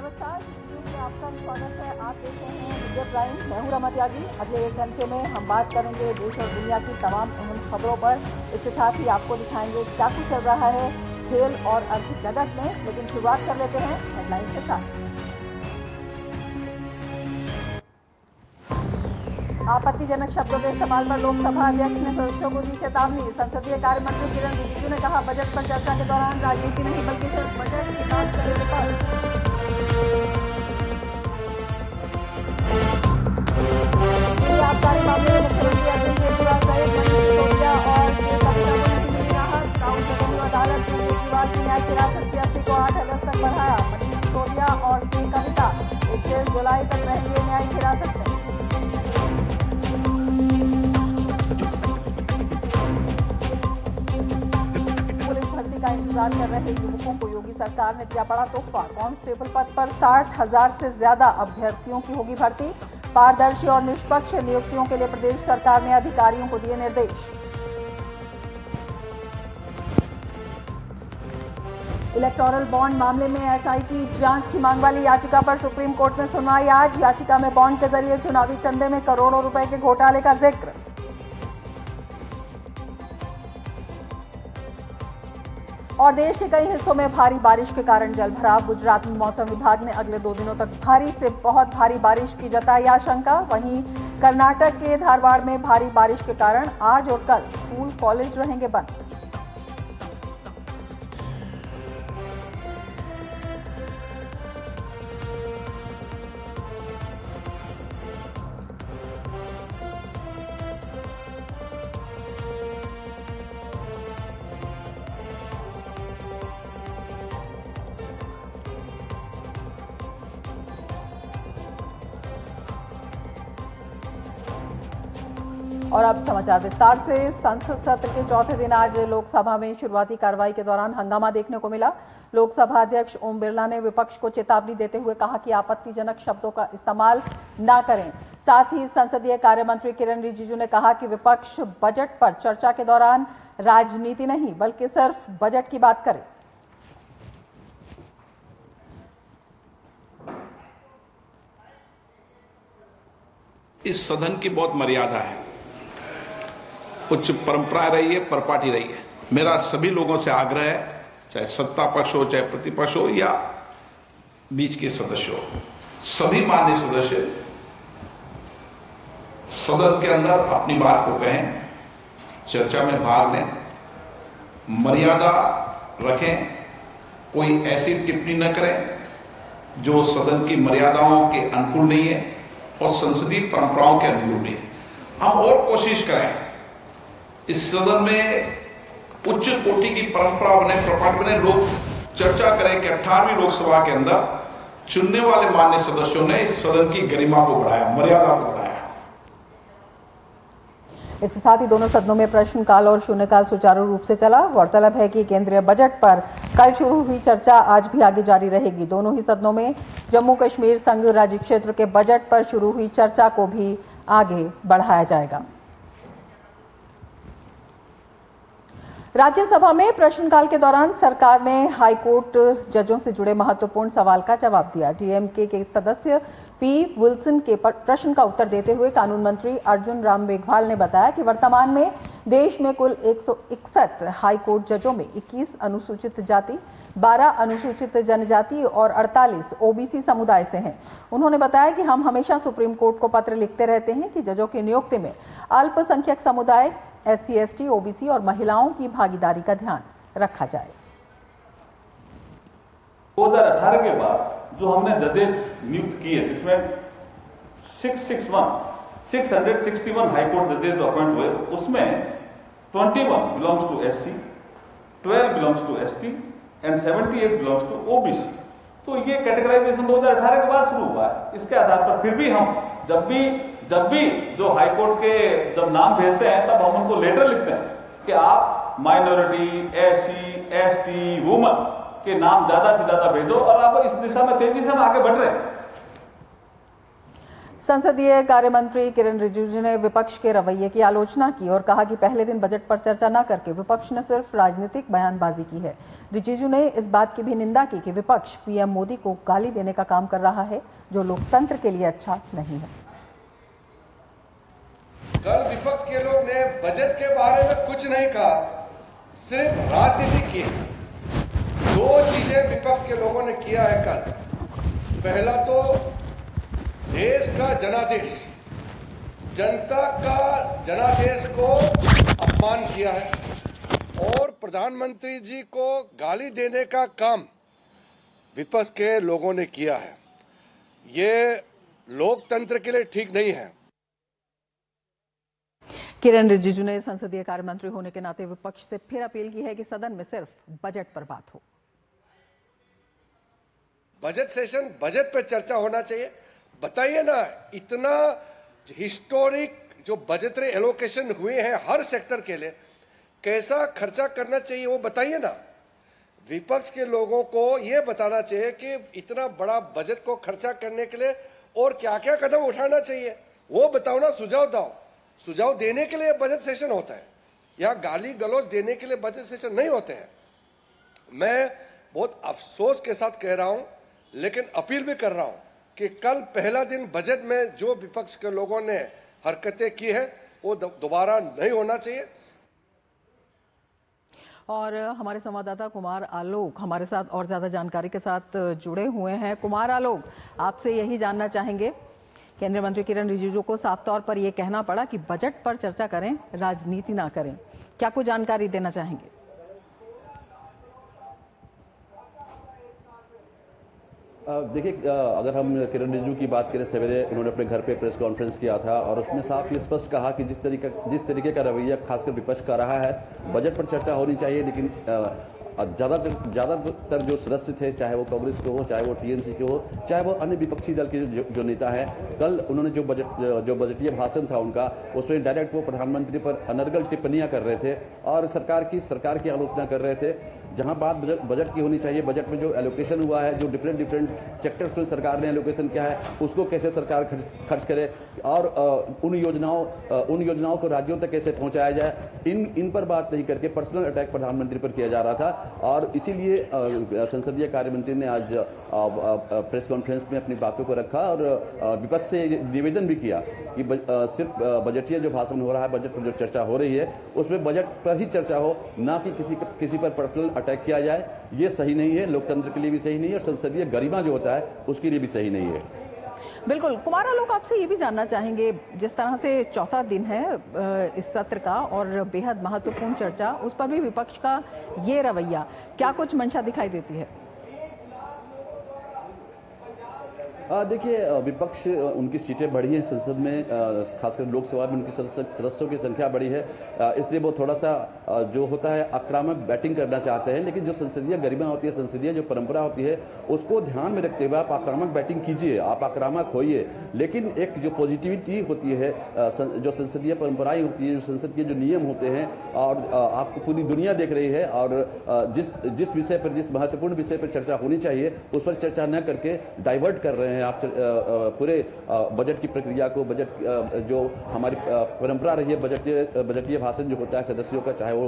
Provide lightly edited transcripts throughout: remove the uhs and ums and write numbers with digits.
नमस्कार, में आपका स्वागत है। आप देख रहे हैं मीडिया प्राइम। मैं हूं रमा त्यागी। अगले 1 घंटे में हम बात करेंगे देश और दुनिया की तमाम अहम खबरों पर। इसके साथ ही आपको दिखाएंगे क्या कुछ चल रहा है खेल और अर्थ जगत में। लेकिन शुरुआत कर लेते हैं हेडलाइन के साथ। आपत्तिजनक शब्दों के इस्तेमाल पर लोकसभा अध्यक्ष ने सदस्यों को दी चेतावनी। संसदीय कार्य मंत्री किरण रिजिजू ने कहा, बजट पर चर्चा के दौरान राजनीति नहीं बल्कि सिर्फ बजट की बात करे विपक्ष। आबकारी मामले में मुख्यमंत्री अरविंद केजरीवाल सहित मनीष सिसोदिया और के कविता को नहीं मिली राहत। राउत रेवेन्यू अदालत ने केजरीवाल की न्यायिक हिरासत की अवधि को 8 अगस्त तक बढ़ाया। मनीष सिसोदिया और के कविता 21 जुलाई तक रहेंगे न्यायिक हिरासत में। पुलिस भर्ती का इंतजार कर रहे युवकों को योगी सरकार ने दिया बड़ा तोहफा। कांस्टेबल पद पर 60,000 से ज्यादा अभ्यर्थियों की होगी भर्ती। पारदर्शी और निष्पक्ष नियुक्तियों के लिए प्रदेश सरकार ने अधिकारियों को दिए निर्देश। इलेक्टोरल बॉन्ड मामले में एसआईटी जांच की मांग वाली याचिका पर सुप्रीम कोर्ट में सुनवाई आज। याचिका में बॉन्ड के जरिए चुनावी चंदे में करोड़ों रुपए के घोटाले का जिक्र। और देश के कई हिस्सों में भारी बारिश के कारण जलभराव। गुजरात में मौसम विभाग ने अगले 2 दिनों तक भारी से बहुत भारी बारिश की जताई आशंका। वहीं कर्नाटक के धारवाड़ में भारी बारिश के कारण आज और कल स्कूल कॉलेज रहेंगे बंद। और अब समाचार विस्तार से। संसद सत्र के चौथे दिन आज लोकसभा में शुरुआती कार्रवाई के दौरान हंगामा देखने को मिला। लोकसभा अध्यक्ष ओम बिरला ने विपक्ष को चेतावनी देते हुए कहा कि आपत्तिजनक शब्दों का इस्तेमाल न करें। साथ ही संसदीय कार्य मंत्री किरण रिजिजू ने कहा कि विपक्ष बजट पर चर्चा के दौरान राजनीति नहीं बल्कि सिर्फ बजट की बात करे। इस सदन की बहुत मर्यादा है, कुछ परंपरा रही है, परपाटी रही है। मेरा सभी लोगों से आग्रह है, चाहे सत्ता पक्ष हो, चाहे प्रतिपक्ष हो या बीच के सदस्य हो, सभी माननीय सदस्य सदन के अंदर अपनी बात को कहें, चर्चा में भाग लें, मर्यादा रखें, कोई ऐसी टिप्पणी न करें जो सदन की मर्यादाओं के अनुकूल नहीं है और संसदीय परंपराओं के अनुकूल नहीं है। हम और कोशिश करें इस सदन में उच्च कोटि की परंपरा बने, प्रपाठ बने, लोग चर्चा करें कि 18वीं लोकसभा के अंदर चुनने वाले माननीय सदस्यों ने इस सदन की गरिमा को बढ़ाया, मर्यादा को बढ़ाया। इसके साथ ही दोनों सदनों में प्रश्नकाल और शून्यकाल सुचारू रूप से चला। गौरतलब है कि केंद्रीय बजट पर कल शुरू हुई चर्चा आज भी आगे जारी रहेगी। दोनों ही सदनों में जम्मू कश्मीर संघ राज्य क्षेत्र के बजट पर शुरू हुई चर्चा को भी आगे बढ़ाया जाएगा। राज्यसभा में प्रश्नकाल के दौरान सरकार ने हाईकोर्ट जजों से जुड़े महत्वपूर्ण सवाल का जवाब दिया। डीएमके के सदस्य पी विल्सन के प्रश्न का उत्तर देते हुए कानून मंत्री अर्जुन राम मेघवाल ने बताया कि वर्तमान में देश में कुल 161 हाईकोर्ट जजों में 21 अनुसूचित जाति, 12 अनुसूचित जनजाति और 48 ओबीसी समुदाय से हैं। उन्होंने बताया कि हम हमेशा सुप्रीम कोर्ट को पत्र लिखते रहते हैं कि जजों की नियुक्ति में अल्पसंख्यक समुदाय, SC, ST, OBC और महिलाओं की भागीदारी का ध्यान रखा जाए। 2018 के बाद जो हमने जजेस नियुक्त किए, जिसमें 661 हाईकोर्ट जजेस अपॉइंट हुए, उसमें 21 belongs to SC, 12 belongs to ST and 78 belongs to OBC। तो ये कैटेगराइजेशन 2018 के बाद शुरू हुआ है। इसके आधार पर फिर भी हम जब भी जो हाईकोर्ट के जब नाम भेजते हैं तब हम उनको लेटर लिखते हैं कि आप माइनॉरिटी, SC, ST, वुमन के नाम ज्यादा से ज्यादा भेजो, और आप इस दिशा में तेजी से हम आगे बढ़ रहे हैं। संसदीय कार्य मंत्री किरण रिजिजू ने विपक्ष के रवैये की आलोचना की और कहा कि पहले दिन बजट पर चर्चा न करके विपक्ष ने सिर्फ राजनीतिक बयानबाजी की है। रिजिजू ने इस बात की भी निंदा की कि विपक्ष पीएम मोदी को गाली देने का काम कर रहा है, जो लोकतंत्र के लिए अच्छा नहीं है। कल विपक्ष के लोग ने बजट के बारे में कुछ नहीं कहा, सिर्फ राजनीति की। दो चीजें विपक्ष के लोगों ने किया है कल। पहला तो देश का जनादेश, जनता का जनादेश को अपमान किया है और प्रधानमंत्री जी को गाली देने का काम विपक्ष के लोगों ने किया है। ये लोकतंत्र के लिए ठीक नहीं है। किरण रिजिजू ने संसदीय कार्य मंत्री होने के नाते विपक्ष से फिर अपील की है कि सदन में सिर्फ बजट पर बात हो। बजट सेशन, बजट पर चर्चा होना चाहिए। बताइए ना, इतना हिस्टोरिक जो बजटरी एलोकेशन हुए हैं हर सेक्टर के लिए, कैसा खर्चा करना चाहिए वो बताइए ना। विपक्ष के लोगों को ये बताना चाहिए कि इतना बड़ा बजट को खर्चा करने के लिए और क्या क्या कदम उठाना चाहिए, वो बताओ ना, सुझाव दो। सुझाव देने के लिए बजट सेशन होता है, या गाली गलौज देने के लिए बजट सेशन नहीं होते हैं। मैं बहुत अफसोस के साथ कह रहा हूं, लेकिन अपील भी कर रहा हूं कि कल पहला दिन बजट में जो विपक्ष के लोगों ने हरकतें की है वो दोबारा नहीं होना चाहिए। और हमारे संवाददाता कुमार आलोक हमारे साथ और ज्यादा जानकारी के साथ जुड़े हुए हैं। कुमार आलोक, आपसे यही जानना चाहेंगे, केंद्रीय मंत्री किरण रिजिजू को साफ तौर पर यह कहना पड़ा कि बजट पर चर्चा करें, राजनीति ना करें, क्या कोई जानकारी देना चाहेंगे? देखिए, अगर हम किरण रिजिजू की बात करें, सवेरे उन्होंने अपने घर पे प्रेस कॉन्फ्रेंस किया था और उसमें साफ ये स्पष्ट कहा कि जिस तरीके का रवैया खासकर विपक्ष का रहा है, बजट पर चर्चा होनी चाहिए, लेकिन ज्यादातर जो सदस्य थे, चाहे वो कांग्रेस के हो, चाहे वो टीएमसी के हो, चाहे वो अन्य विपक्षी दल के जो नेता हैं, कल उन्होंने जो बजटीय भाषण था उनका, उसमें डायरेक्ट वो प्रधानमंत्री पर अनर्गल टिप्पणियां कर रहे थे और सरकार की आलोचना कर रहे थे। जहां बात बजट की होनी चाहिए, बजट में जो एलोकेशन हुआ है, जो डिफरेंट सेक्टर्स में सरकार ने एलोकेशन किया है, उसको कैसे सरकार खर्च करे और उन योजनाओं को राज्यों तक कैसे पहुंचाया जाए, इन पर बात नहीं करके पर्सनल अटैक प्रधानमंत्री पर किया जा रहा था। और इसीलिए संसदीय कार्य मंत्री ने आज प्रेस कॉन्फ्रेंस में अपनी बातों को रखा और विपक्ष से निवेदन भी किया कि सिर्फ बजटीय जो भाषण हो रहा है, बजट पर जो चर्चा हो रही है, उसमें बजट पर ही चर्चा हो, ना कि किसी पर पर्सनल अटैक किया जाए। ये सही नहीं है, लोकतंत्र के लिए भी सही नहीं है और संसदीय गरिमा जो होता है उसके लिए भी सही नहीं है। बिल्कुल। कुमार आलोक, आपसे ये भी जानना चाहेंगे, जिस तरह से चौथा दिन है इस सत्र का और बेहद महत्वपूर्ण चर्चा, उस पर भी विपक्ष का ये रवैया, क्या कुछ मंशा दिखाई देती है? देखिए, विपक्ष, उनकी सीटें बढ़ी हैं संसद में, खासकर लोकसभा में उनकी सदस्यों की संख्या बढ़ी है, इसलिए वो थोड़ा सा जो होता है आक्रामक बैटिंग करना चाहते हैं। लेकिन जो संसदीय गरिमा होती है, संसदीय जो परंपरा होती है, उसको ध्यान में रखते हुए आप आक्रामक बैटिंग कीजिए, आप आक्रामक होइए, लेकिन एक जो पॉजिटिविटी होती है, जो संसदीय परंपराएं होती है, जो संसद के जो नियम होते हैं, और आपको पूरी दुनिया देख रही है, और जिस विषय पर, जिस महत्वपूर्ण विषय पर चर्चा होनी चाहिए उस पर चर्चा न करके डाइवर्ट कर रहे हैं आप पूरे बजट की प्रक्रिया को। बजट जो हमारी परंपरा रही है, बजटीय भाषण जो होता है सदस्यों का, चाहे वो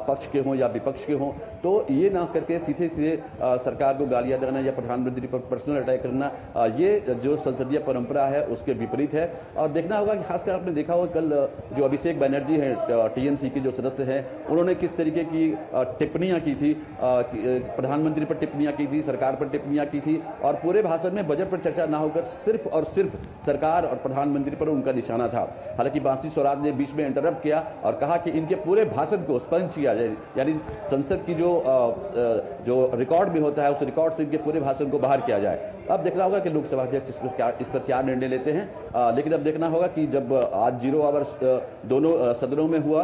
पक्ष के हों या विपक्ष के हों, तो ये ना करके सीधे सरकार को गालियां देना या प्रधानमंत्री पर पर्सनल अटैक करना, ये जो संसदीय परंपरा है उसके विपरीत है। और देखना होगा कि खासकर आपने देखा होगा कल जो अभिषेक बनर्जी हैं, टीएमसी के जो सदस्य हैं, उन्होंने किस तरीके की टिप्पणियां की थी, प्रधानमंत्री पर टिप्पणियां की थी, सरकार पर टिप्पणियां की थी, और पूरे भाषण में बजट पर चर्चा ना होकर सिर्फ और सिर्फ सरकार और प्रधानमंत्री पर उनका निशाना था। हालांकि बांसी स्वराज ने बीच में इंटरप्ट किया और कहा कि इनके पूरे भाषण को स्पंज किया जाए, यानी संसद की जो रिकॉर्ड में होता है उस रिकॉर्ड से इनके पूरे भाषण को बाहर किया जाए। अब देखना होगा कि लोकसभा अध्यक्ष इस पर क्या निर्णय लेते हैं, लेकिन अब देखना होगा कि जब आज 0 आवर्स दोनों सदनों में हुआ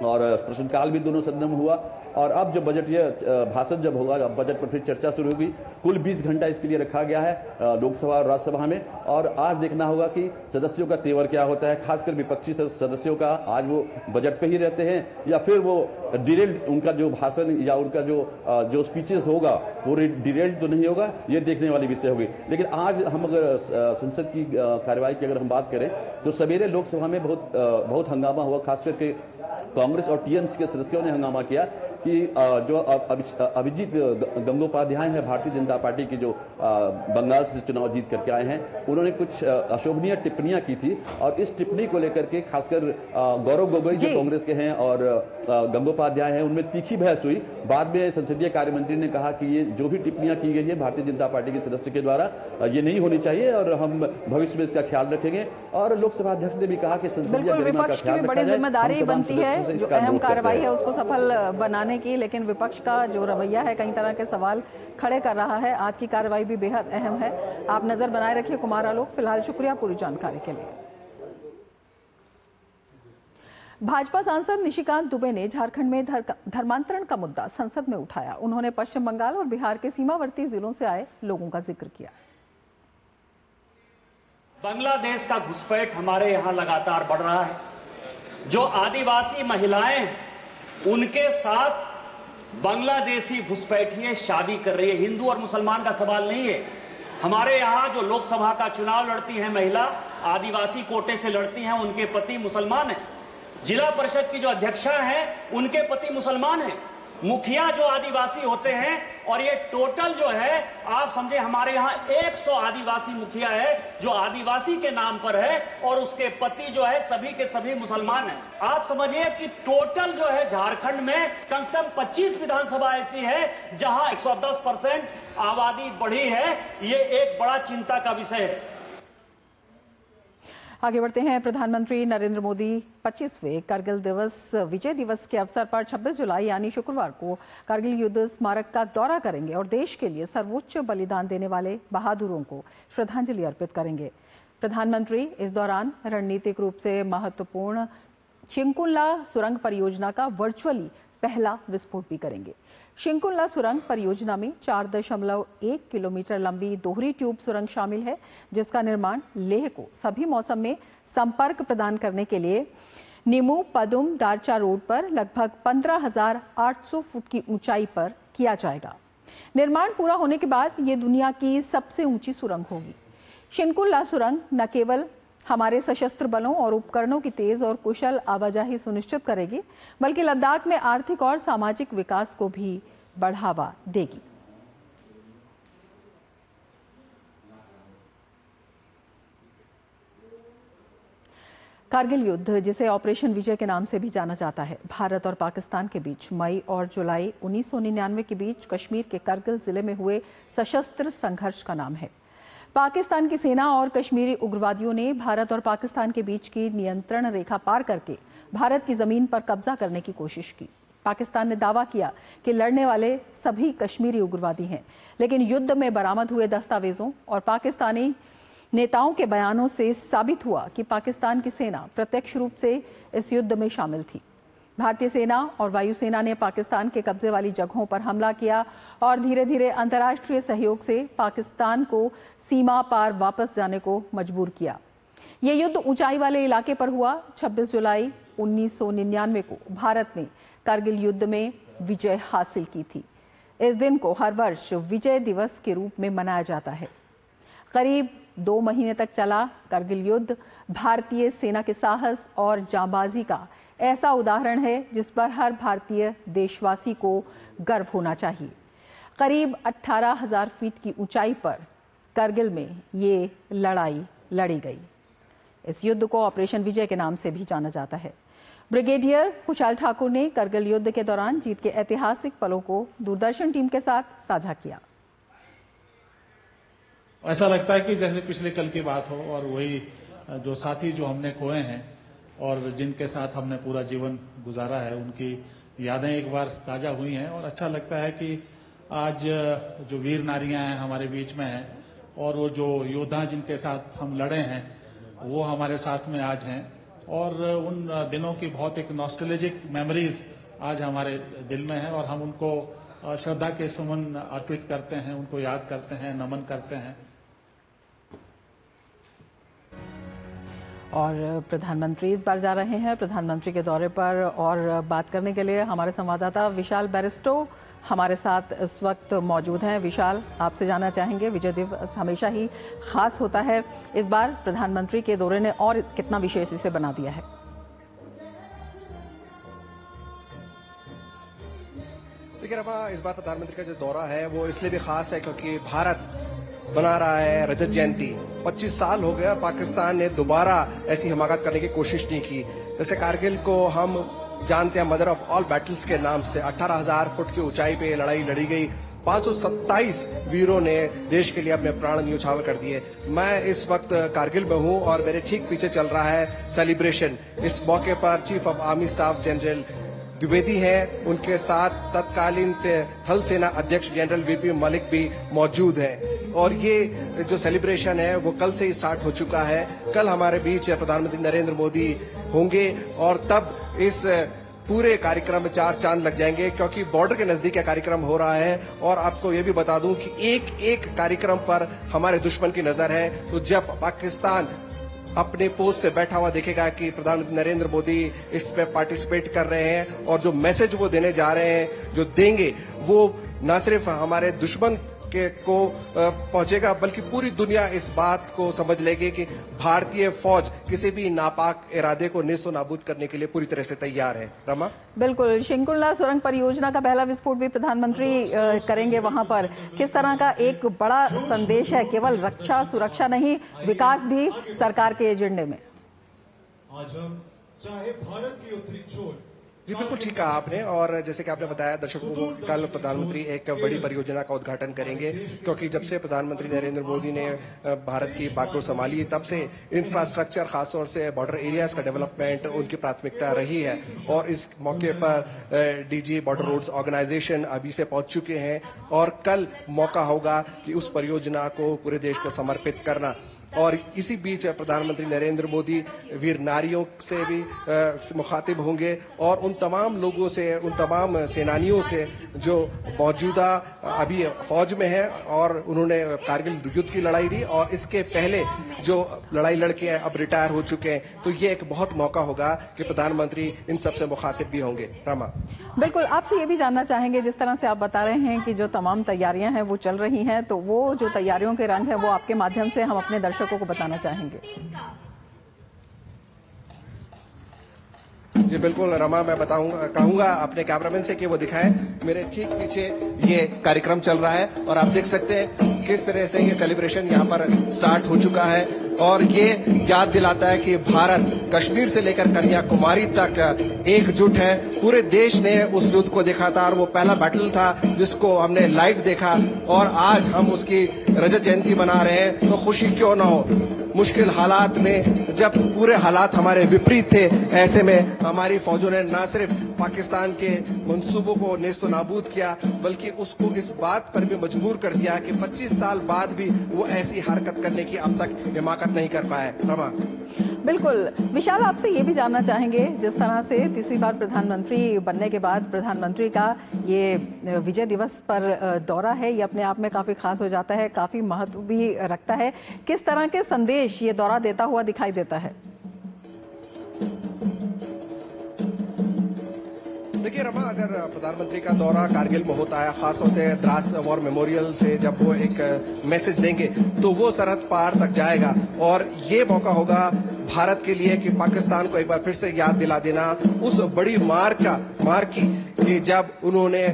और प्रश्नकाल भी दोनों सदनों में हुआ, और अब जो बजट ये भाषण जब होगा, बजट पर फिर चर्चा शुरू होगी। कुल 20 घंटा इसके लिए रखा गया है लोकसभा और राज्यसभा में, और आज देखना होगा कि सदस्यों का तेवर क्या होता है, खासकर विपक्षी सदस्यों का। आज वो बजट पे ही रहते हैं या फिर वो डिरेल्ड, उनका जो भाषण या उनका जो स्पीचेस होगा वो डिरेल्ड तो नहीं होगा, ये देखने वाली विषय होगी। लेकिन आज हम अगर संसद की कार्यवाही की अगर हम बात करें तो सवेरे लोकसभा में बहुत हंगामा हुआ, खासकर के कांग्रेस और टीएमसी के सदस्यों ने हंगामा किया कि जो अभिजीत गंगोपाध्याय हैं, भारतीय जनता पार्टी की, जो बंगाल से चुनाव जीत करके आए हैं, उन्होंने कुछ अशोभनीय टिप्पणियां की थी। और इस टिप्पणी को लेकर के खासकर गौरव गोगोई जो कांग्रेस के हैं और गंगोपाध्याय हैं, उनमें तीखी बहस हुई। बाद में संसदीय कार्य मंत्री ने कहा कि ये जो भी टिप्पणियां की गई है भारतीय जनता पार्टी के सदस्य के द्वारा, ये नहीं होनी चाहिए और हम भविष्य में इसका ख्याल रखेंगे। और लोकसभा अध्यक्ष ने भी कहा कि संसदीय गरिमा का ख्याल रखा जाए। बड़ी जिम्मेदारी बनती है, जो अहम कार्रवाई है उसको सफल बनाने की, लेकिन विपक्ष का जो रवैया है कई तरह के सवाल खड़े कर रहा है। आज की कार्रवाई भी बेहद अहम है। आप नजर बनाए रखिए। कुमार आलोक, फिलहाल शुक्रिया पूरी जानकारी के लिए। भाजपा सांसद निशिकांत दुबे ने झारखंड में धर्मांतरण का मुद्दा संसद में उठाया। उन्होंने पश्चिम बंगाल और बिहार के सीमावर्ती जिलों से आए लोगों का जिक्र किया। बांग्लादेश का घुसपैठ हमारे यहां लगातार बढ़ रहा है। जो आदिवासी महिलाएं हैं उनके साथ बांग्लादेशी घुसपैठिए शादी कर रही है। हिंदू और मुसलमान का सवाल नहीं है। हमारे यहाँ जो लोकसभा का चुनाव लड़ती हैं महिला, आदिवासी कोटे से लड़ती हैं, उनके पति मुसलमान हैं। जिला परिषद की जो अध्यक्षा हैं उनके पति मुसलमान हैं। मुखिया जो आदिवासी होते हैं, और ये टोटल जो है आप समझे हमारे यहाँ 100 आदिवासी मुखिया है जो आदिवासी के नाम पर है, और उसके पति जो है सभी के सभी मुसलमान हैं। आप समझिए कि टोटल जो है झारखंड में कम से कम 25 विधानसभा ऐसी है जहां 110% आबादी बढ़ी है। ये एक बड़ा चिंता का विषय है। आगे बढ़ते हैं। प्रधानमंत्री नरेंद्र मोदी 25वें कारगिल दिवस विजय दिवस के अवसर पर 26 जुलाई यानी शुक्रवार को कारगिल युद्ध स्मारक का दौरा करेंगे और देश के लिए सर्वोच्च बलिदान देने वाले बहादुरों को श्रद्धांजलि अर्पित करेंगे। प्रधानमंत्री इस दौरान रणनीतिक रूप से महत्वपूर्ण शिंकुला सुरंग परियोजना का वर्चुअली पहला विस्फोट भी करेंगे। शिंकुला सुरंग परियोजना में 4.1 किलोमीटर लंबी दोहरी ट्यूब सुरंग शामिल है, जिसका निर्माण लेह को सभी मौसम में संपर्क प्रदान करने के लिए निमू पदुम दारचा रोड पर लगभग 15,800 फुट की ऊंचाई पर किया जाएगा। निर्माण पूरा होने के बाद ये दुनिया की सबसे ऊंची सुरंग होगी। शिंकुला सुरंग न केवल हमारे सशस्त्र बलों और उपकरणों की तेज और कुशल आवाजाही सुनिश्चित करेगी, बल्कि लद्दाख में आर्थिक और सामाजिक विकास को भी बढ़ावा देगी। कारगिल युद्ध, जिसे ऑपरेशन विजय के नाम से भी जाना जाता है, भारत और पाकिस्तान के बीच मई और जुलाई 1999 के बीच कश्मीर के करगिल जिले में हुए सशस्त्र संघर्ष का नाम है। पाकिस्तान की सेना और कश्मीरी उग्रवादियों ने भारत और पाकिस्तान के बीच की नियंत्रण रेखा पार करके भारत की जमीन पर कब्जा करने की कोशिश की। पाकिस्तान ने दावा किया कि लड़ने वाले सभी कश्मीरी उग्रवादी हैं, लेकिन युद्ध में बरामद हुए दस्तावेजों और पाकिस्तानी नेताओं के बयानों से साबित हुआ कि पाकिस्तान की सेना प्रत्यक्ष रूप से इस युद्ध में शामिल थी। भारतीय सेना और वायुसेना ने पाकिस्तान के कब्जे वाली जगहों पर हमला किया और धीरे धीरे अंतर्राष्ट्रीय सहयोग से पाकिस्तान को सीमा पार वापस जाने को मजबूर किया। यह युद्ध ऊंचाई वाले इलाके पर हुआ। 26 जुलाई 1999 को भारत ने कारगिल युद्ध में विजय हासिल की थी। इस दिन को हर वर्ष विजय दिवस के रूप में मनाया जाता है। करीब 2 महीने तक चला कारगिल युद्ध भारतीय सेना के साहस और जांबाजी का ऐसा उदाहरण है जिस पर हर भारतीय देशवासी को गर्व होना चाहिए। करीब 18,000 फीट की ऊंचाई पर कारगिल में ये लड़ाई लड़ी गई। इस युद्ध को ऑपरेशन विजय के नाम से भी जाना जाता है। ब्रिगेडियर खुशहाल ठाकुर ने कारगिल युद्ध के दौरान जीत के ऐतिहासिक पलों को दूरदर्शन टीम के साथ साझा किया। ऐसा लगता है कि जैसे पिछले कल की बात हो और वही जो साथी जो हमने खोए हैं और जिनके साथ हमने पूरा जीवन गुजारा है, उनकी यादें एक बार ताजा हुई हैं और अच्छा लगता है कि आज जो वीर नारियां हैं हमारे बीच में हैं और वो जो योद्धा जिनके साथ हम लड़े हैं वो हमारे साथ में आज हैं और उन दिनों की बहुत एक नॉस्टैल्जिक मेमोरीज आज हमारे दिल में है और हम उनको श्रद्धा के सुमन अर्पित करते हैं, उनको याद करते हैं, नमन करते हैं। और प्रधानमंत्री इस बार जा रहे हैं। प्रधानमंत्री के दौरे पर और बात करने के लिए हमारे संवाददाता विशाल बैरिस्टो हमारे साथ इस वक्त मौजूद हैं। विशाल, आपसे जानना चाहेंगे, विजय दिवस हमेशा ही खास होता है, इस बार प्रधानमंत्री के दौरे ने और कितना विशेष इसे बना दिया है? देखिए रमा, इस बार प्रधानमंत्री का जो दौरा है वो इसलिए भी खास है क्योंकि भारत बना रहा है रजत जयंती। 25 साल हो गया पाकिस्तान ने दोबारा ऐसी हमाकत करने की कोशिश नहीं की। जैसे कारगिल को हम जानते हैं मदर ऑफ ऑल बैटल्स के नाम से, 18,000 फुट की ऊंचाई पे लड़ाई लड़ी गई। 527 वीरों ने देश के लिए अपने प्राण न्यौछावर कर दिए। मैं इस वक्त कारगिल में हूं और मेरे ठीक पीछे चल रहा है सेलिब्रेशन। इस मौके पर chief of army staff general Dwivedi है, उनके साथ तत्कालीन से थल सेना अध्यक्ष जनरल वीपी मलिक भी मौजूद हैं। और ये जो सेलिब्रेशन है वो कल से ही स्टार्ट हो चुका है। कल हमारे बीच प्रधानमंत्री नरेंद्र मोदी होंगे और तब इस पूरे कार्यक्रम में 4 चांद लग जाएंगे क्योंकि बॉर्डर के नजदीक यह कार्यक्रम हो रहा है। और आपको ये भी बता दूं कि एक एक कार्यक्रम पर हमारे दुश्मन की नजर है। तो जब पाकिस्तान अपने पोस्ट से बैठा हुआ देखेगा कि प्रधानमंत्री नरेंद्र मोदी इस पे पार्टिसिपेट कर रहे हैं और जो मैसेज वो देने जा रहे हैं, जो देंगे, वो न सिर्फ हमारे दुश्मन को पहुंचेगा बल्कि पूरी दुनिया इस बात को समझ लेगी कि भारतीय फौज किसी भी नापाक इरादे को नेस्तो नाबूद करने के लिए पूरी तरह से तैयार है। रमा, बिल्कुल, शिंकुला सुरंग परियोजना का पहला विस्फोट भी प्रधानमंत्री करेंगे वहां पर। किस तरह का एक बड़ा संदेश है, केवल रक्षा सुरक्षा नहीं, विकास भी सरकार के एजेंडे में। आज हम चाहे भारत की उत्तरी छोर। जी बिल्कुल ठीक कहा आपने। और जैसे कि आपने बताया दर्शकों को, कल प्रधानमंत्री एक बड़ी परियोजना का उद्घाटन करेंगे क्योंकि जब से प्रधानमंत्री नरेंद्र मोदी ने भारत की बागडोर संभाली तब से इंफ्रास्ट्रक्चर, खासतौर से बॉर्डर एरियाज का डेवलपमेंट उनकी प्राथमिकता रही है। और इस मौके पर डीजी बॉर्डर रोड्स ऑर्गेनाइजेशन अभी से पहुंच चुके हैं और कल मौका होगा कि उस परियोजना को पूरे देश को समर्पित करना। और इसी बीच प्रधानमंत्री नरेंद्र मोदी वीर नारियों से भी मुखातिब होंगे और उन तमाम लोगों से, उन तमाम सेनानियों से जो मौजूदा अभी फौज में है और उन्होंने कारगिल युद्ध की लड़ाई दी और इसके पहले जो लड़ाई लड़के अब रिटायर हो चुके हैं। तो ये एक बहुत मौका होगा कि प्रधानमंत्री इन सबसे मुखातिब भी होंगे। रमा, बिल्कुल, आपसे ये भी जानना चाहेंगे, जिस तरह से आप बता रहे हैं कि जो तमाम तैयारियां हैं वो चल रही हैं, तो वो जो तैयारियों के रंग है वो आपके माध्यम से हम अपने दर्शकों को बताना चाहेंगे। जी बिल्कुल रमा, मैं कहूंगा अपने कैमरामैन से कि वो दिखाएं। मेरे ठीक पीछे ये कार्यक्रम चल रहा है और आप देख सकते हैं किस तरह से ये सेलिब्रेशन यहाँ पर स्टार्ट हो चुका है। और ये याद दिलाता है कि भारत कश्मीर से लेकर कन्याकुमारी तक एकजुट है। पूरे देश ने उस युद्ध को देखा था और वो पहला बैटल था जिसको हमने लाइव देखा और आज हम उसकी रजत जयंती मना रहे हैं। तो खुशी क्यों ना हो, मुश्किल हालात में जब पूरे हालात हमारे विपरीत थे, ऐसे में हमारी फौजों ने न सिर्फ पाकिस्तान के मंसूबों को नेस्तो नाबूद किया बल्कि उसको इस बात पर भी मजबूर कर दिया कि 25 साल बाद भी वो ऐसी हरकत करने की अब तक हिमाकत नहीं कर पाए। रमा, बिल्कुल, विशाल, आपसे ये भी जानना चाहेंगे, जिस तरह से तीसरी बार प्रधानमंत्री बनने के बाद प्रधानमंत्री का ये विजय दिवस पर दौरा है, ये अपने आप में काफी खास हो जाता है, काफी महत्व भी रखता है। किस तरह के संदेश ये दौरा देता हुआ दिखाई देता है? देखिए रमा, अगर प्रधानमंत्री का दौरा कारगिल में होता है, खासतौर से द्रास वॉर मेमोरियल से जब वो एक मैसेज देंगे तो वो सरहद पार तक जाएगा और ये मौका होगा भारत के लिए कि पाकिस्तान को एक बार फिर से याद दिला देना उस बड़ी मार की कि जब उन्होंने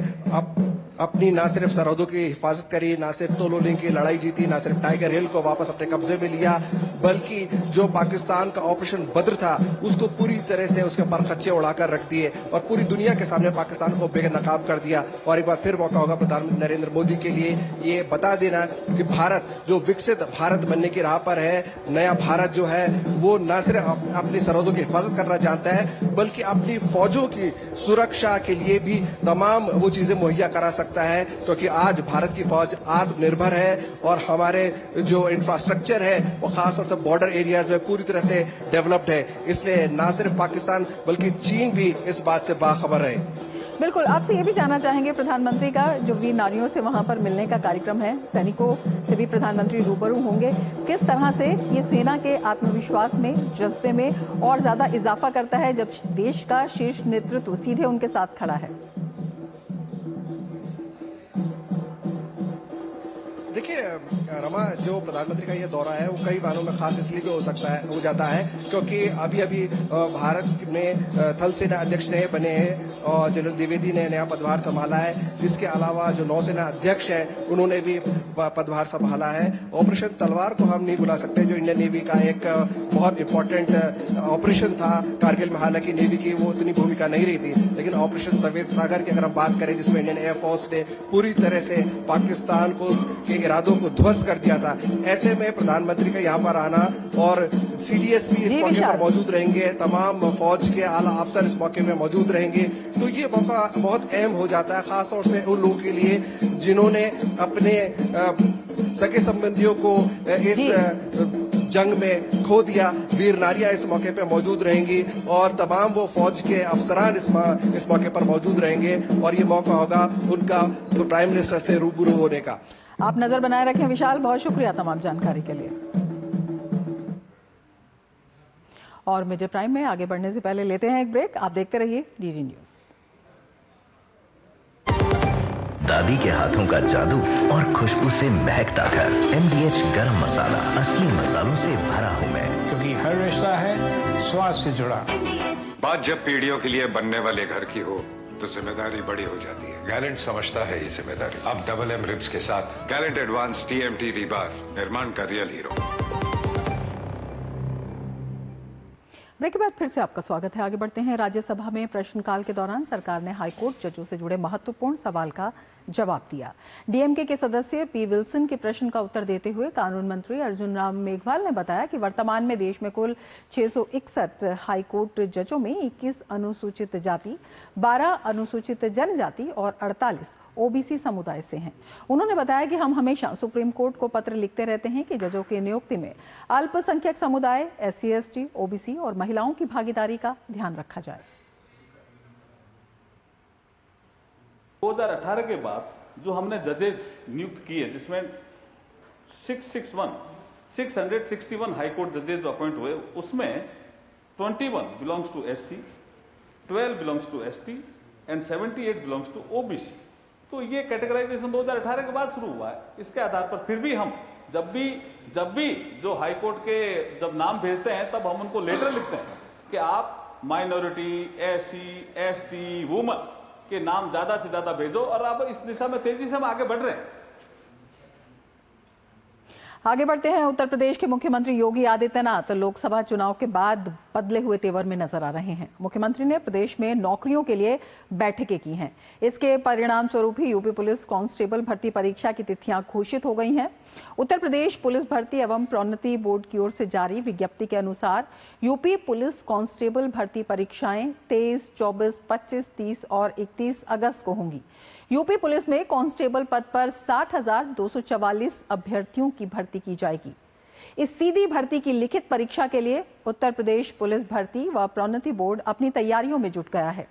अपनी ना सिर्फ सरहदों की हिफाजत करी, ना सिर्फ तोलोलिंग की लड़ाई जीती, ना सिर्फ टाइगर हिल को वापस अपने कब्जे में लिया, बल्कि जो पाकिस्तान का ऑपरेशन बद्र था उसको पूरी तरह से उसके ऊपर खच्चे उड़ाकर रख दिए और पूरी दुनिया के सामने पाकिस्तान को बेनकाब कर दिया। और एक बार फिर मौका होगा प्रधानमंत्री नरेंद्र मोदी के लिए ये बता देना कि भारत जो विकसित भारत बनने की राह पर है, नया भारत जो है वो न सिर्फ अपनी सरहदों की हिफाजत करना चाहता है बल्कि अपनी फौजों की सुरक्षा के लिए भी तमाम वो चीजें मुहैया करा सकता है क्योंकि आज भारत की फौज आत्मनिर्भर है और हमारे जो इंफ्रास्ट्रक्चर है वो खासतौर से बॉर्डर एरियाज में पूरी तरह से डेवलप्ड है। इसलिए न सिर्फ पाकिस्तान बल्कि चीन भी इस बात से बाखबर है। बिल्कुल, आपसे ये भी जानना चाहेंगे प्रधानमंत्री का जो वीर नारियों से वहां पर मिलने का कार्यक्रम है, सैनिकों से भी प्रधानमंत्री रूबरू होंगे, किस तरह से ये सेना के आत्मविश्वास में, जज्बे में और ज्यादा इजाफा करता है जब देश का शीर्ष नेतृत्व सीधे उनके साथ खड़ा है? देखिए रमा, जो प्रधानमंत्री का ये दौरा है वो कई मायनों में खास इसलिए भी हो जाता है क्योंकि अभी अभी भारत में थल सेना अध्यक्ष नए बने हैं और जनरल द्विवेदी ने नया पदभार संभाला है। इसके अलावा जो नौसेना अध्यक्ष है उन्होंने भी पदभार संभाला है। ऑपरेशन तलवार को हम नहीं भुला सकते, जो इंडियन नेवी का एक बहुत इंपॉर्टेंट ऑपरेशन था कारगिल में। हालांकि नेवी की वो उतनी भूमिका नहीं रही थी, लेकिन ऑपरेशन सफेद सागर की अगर हम बात करें जिसमें इंडियन एयरफोर्स ने पूरी तरह से पाकिस्तान को के इरादों को ध्वस्त कर दिया था, ऐसे में प्रधानमंत्री का यहाँ पर आना और सीडीएस भी इस मौके पर मौजूद रहेंगे, तमाम फौज के आला अफसर इस मौके में मौजूद रहेंगे, तो ये मौका बहुत अहम हो जाता है, खासतौर से उन लोगों के लिए जिन्होंने अपने सगे संबंधियों को इस जंग में खो दिया। वीर नारियां इस मौके पर मौजूद रहेंगी और तमाम वो फौज के अफसरान इस मौके पर मौजूद रहेंगे और ये मौका होगा उनका प्राइम मिनिस्टर से रूबरू होने का। आप नजर बनाए रखें विशाल, बहुत शुक्रिया तमाम जानकारी के लिए। और मिड प्राइम में आगे बढ़ने से पहले लेते हैं एक ब्रेक। आप देखते रहिए डीडी न्यूज। दादी के हाथों का जादू और खुशबू से महकता घर। MDH गरम मसाला, असली मसालों से भरा हूं मैं, क्योंकि हर रिश्ता है स्वाद से जुड़ा। बात जब पीढ़ियों के लिए बनने वाले घर की हो तो जिम्मेदारी बड़ी हो जाती है। गैलेंट समझता है ये जिम्मेदारी। अब डबल M रिब्स के साथ गैलेंट एडवांस TMT रीबार, निर्माण का रियल हीरो। ब्रेक के बाद फिर से आपका स्वागत है। आगे बढ़ते हैं। राज्यसभा में प्रश्नकाल के दौरान सरकार ने हाईकोर्ट जजों से जुड़े महत्वपूर्ण सवाल का जवाब दिया। डीएमके के सदस्य पी विल्सन के प्रश्न का उत्तर देते हुए कानून मंत्री अर्जुन राम मेघवाल ने बताया कि वर्तमान में देश में कुल 661 हाईकोर्ट जजों में 21 अनुसूचित जाति, 12 अनुसूचित जनजाति और 48 ओबीसी समुदाय से हैं। उन्होंने बताया कि हम हमेशा सुप्रीम कोर्ट को पत्र लिखते रहते हैं कि जजों की नियुक्ति में अल्पसंख्यक समुदाय, SC, ST, ओबीसी और महिलाओं की भागीदारी का ध्यान रखा जाए। 2018 के बाद जो हमने जजेस नियुक्त किए, जिसमें 661 हाईकोर्ट जजेस जो अपॉइंट हुए, उसमें 21 belongs to SC, 12 belongs to ST and 78 belongs to OBC। तो ये कैटेगराइजेशन 2018 के बाद शुरू हुआ है। इसके आधार पर फिर भी हम जब भी जो हाईकोर्ट के जब नाम भेजते हैं तब हम उनको लेटर लिखते हैं कि आप माइनॉरिटी, SC, ST, वुमन के नाम ज्यादा से ज्यादा भेजो, और अब इस दिशा में तेजी से हम आगे बढ़ रहे हैं। आगे बढ़ते हैं। उत्तर प्रदेश के मुख्यमंत्री योगी आदित्यनाथ लोकसभा चुनाव के बाद बदले हुए तेवर में नजर आ रहे हैं। मुख्यमंत्री ने प्रदेश में नौकरियों के लिए बैठकें की हैं। इसके परिणाम स्वरूप ही यूपी पुलिस कांस्टेबल भर्ती परीक्षा की तिथियां घोषित हो गई हैं। उत्तर प्रदेश पुलिस भर्ती एवं प्रोन्नति बोर्ड की ओर से जारी विज्ञप्ति के अनुसार यूपी पुलिस कांस्टेबल भर्ती परीक्षाएं 23, 24, 25, 30 और 31 अगस्त को होंगी। यूपी पुलिस में कांस्टेबल पद पर 60,244 अभ्यर्थियों की भर्ती की जाएगी। इस सीधी भर्ती की लिखित परीक्षा के लिए उत्तर प्रदेश पुलिस भर्ती व प्रोन्नति बोर्ड अपनी तैयारियों में जुट गया है।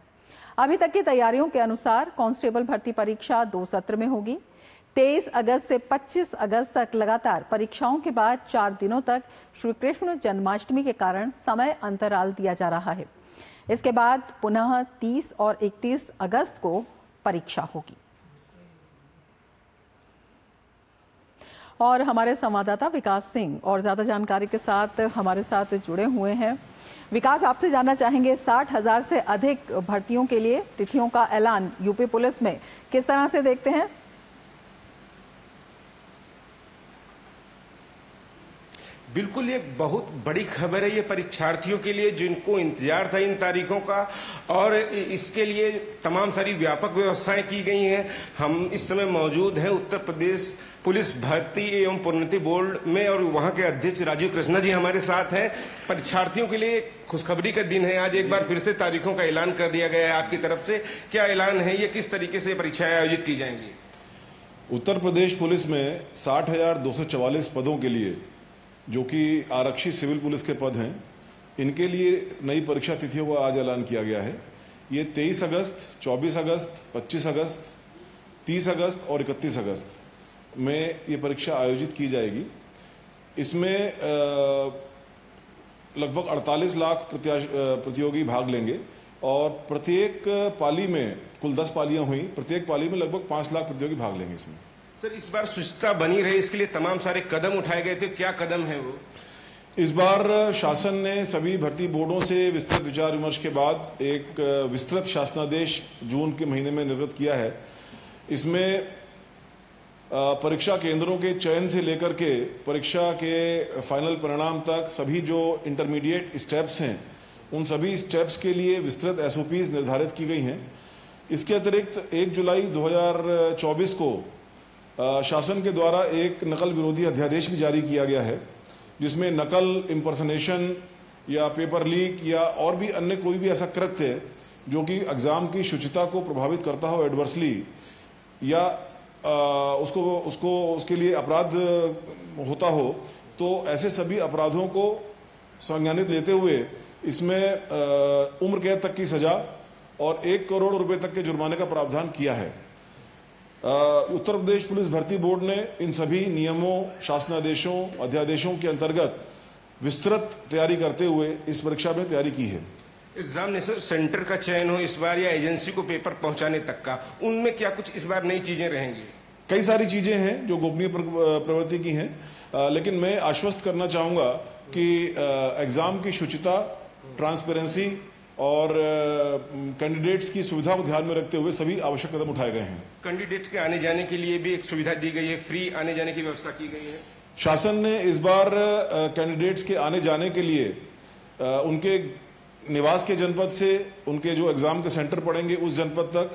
अभी तक की तैयारियों के अनुसार कांस्टेबल भर्ती परीक्षा 2 सत्र में होगी। 23 अगस्त से 25 अगस्त तक लगातार परीक्षाओं के बाद 4 दिनों तक श्री कृष्ण जन्माष्टमी के कारण समय अंतराल दिया जा रहा है। इसके बाद पुनः 30 और 31 अगस्त को परीक्षा होगी। और हमारे संवाददाता विकास सिंह और ज्यादा जानकारी के साथ हमारे साथ जुड़े हुए हैं। विकास, आपसे जानना चाहेंगे 60,000 से अधिक भर्तियों के लिए तिथियों का ऐलान यूपी पुलिस में किस तरह से देखते हैं? बिल्कुल, ये बहुत बड़ी खबर है ये परीक्षार्थियों के लिए जिनको इंतजार था इन तारीखों का, और इसके लिए तमाम सारी व्यापक व्यवस्थाएं की गई हैं। हम इस समय मौजूद हैं उत्तर प्रदेश पुलिस भर्ती एवं प्रोन्नति बोर्ड में, और वहां के अध्यक्ष राजीव कृष्णा जी हमारे साथ हैं। परीक्षार्थियों के लिए खुशखबरी का दिन है। आज एक बार फिर से तारीखों का ऐलान कर दिया गया है आपकी तरफ से। क्या ऐलान है, ये किस तरीके से परीक्षाएं आयोजित की जाएंगी? उत्तर प्रदेश पुलिस में 60,244 पदों के लिए, जो कि आरक्षी सिविल पुलिस के पद हैं, इनके लिए नई परीक्षा तिथियों का आज ऐलान किया गया है। ये 23 अगस्त, 24 अगस्त, 25 अगस्त, 30 अगस्त और 31 अगस्त में ये परीक्षा आयोजित की जाएगी। इसमें लगभग 48 लाख प्रतियोगी भाग लेंगे और प्रत्येक पाली में कुल 10 पालियां हुई, प्रत्येक पाली में लगभग 5 लाख प्रतियोगी भाग लेंगे इसमें। सर, इस बार शुचिता बनी रहे इसके लिए तमाम सारे कदम उठाए गए थे, क्या कदम है वो? इस बार शासन ने सभी भर्ती बोर्डों से विस्तृत विचार विमर्श के बाद एक विस्तृत शासनादेश जून के महीने में निर्गत किया है। इसमें परीक्षा केंद्रों के चयन से लेकर के परीक्षा के फाइनल परिणाम तक सभी जो इंटरमीडिएट स्टेप्स हैं, उन सभी स्टेप्स के लिए विस्तृत एसओपीज निर्धारित की गई हैं। इसके अतिरिक्त 1 जुलाई 2024 को शासन के द्वारा एक नकल विरोधी अध्यादेश भी जारी किया गया है, जिसमें नकल, इम्पर्सनेशन या पेपर लीक या और भी अन्य कोई भी ऐसा कृत्य जो कि एग्जाम की शुचिता को प्रभावित करता हो एडवर्सली या उसके लिए अपराध होता हो, तो ऐसे सभी अपराधों को संज्ञानित लेते हुए इसमें उम्र कैद तक की सजा और 1 करोड़ रुपए तक के जुर्माने का प्रावधान किया है। उत्तर प्रदेश पुलिस भर्ती बोर्ड ने इन सभी नियमों, शासनादेशों, अध्यादेशों के अंतर्गत विस्तृत तैयारी करते हुए इस परीक्षा में तैयारी की है। एग्जामिनेशन सेंटर का चयन हो इस बार या एजेंसी को पेपर पहुंचाने तक का, उनमें क्या कुछ इस बार नई चीजें रहेंगी? कई सारी चीजें हैं जो गोपनीय प्रवृत्ति की हैं, लेकिन मैं आश्वस्त करना चाहूंगा कि एग्जाम की शुचिता, ट्रांसपेरेंसी और कैंडिडेट्स की सुविधा को ध्यान में रखते हुए सभी आवश्यक कदम उठाए गए हैं। कैंडिडेट्स के आने जाने के लिए भी एक सुविधा दी गई है, फ्री आने जाने की व्यवस्था की गई है। शासन ने इस बार कैंडिडेट्स के आने जाने के लिए उनके निवास के जनपद से उनके जो एग्जाम के सेंटर पड़ेंगे उस जनपद तक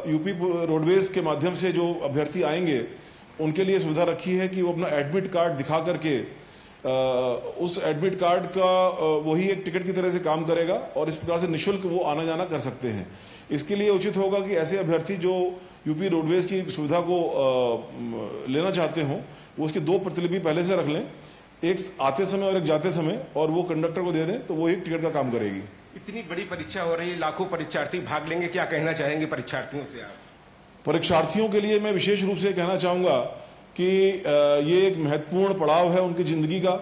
यूपी रोडवेज के माध्यम से जो अभ्यर्थी आएंगे उनके लिए सुविधा रखी है कि वो अपना एडमिट कार्ड दिखा करके उस एडमिट कार्ड का वही एक टिकट की तरह से काम करेगा और इस प्रकार से निःशुल्क वो आना जाना कर सकते हैं। इसके लिए उचित होगा कि ऐसे अभ्यर्थी जो यूपी रोडवेज की सुविधा को लेना चाहते हों वो उसकी 2 प्रतिलिपि पहले से रख लें, एक आते समय और एक जाते समय, और वो कंडक्टर को दे दें तो वो एक टिकट का काम करेगी। इतनी बड़ी परीक्षा हो रही है, लाखों परीक्षार्थी भाग लेंगे, क्या कहना चाहेंगे परीक्षार्थियों से आप? परीक्षार्थियों के लिए मैं विशेष रूप से कहना चाहूंगा कि ये एक महत्वपूर्ण पड़ाव है उनकी जिंदगी का,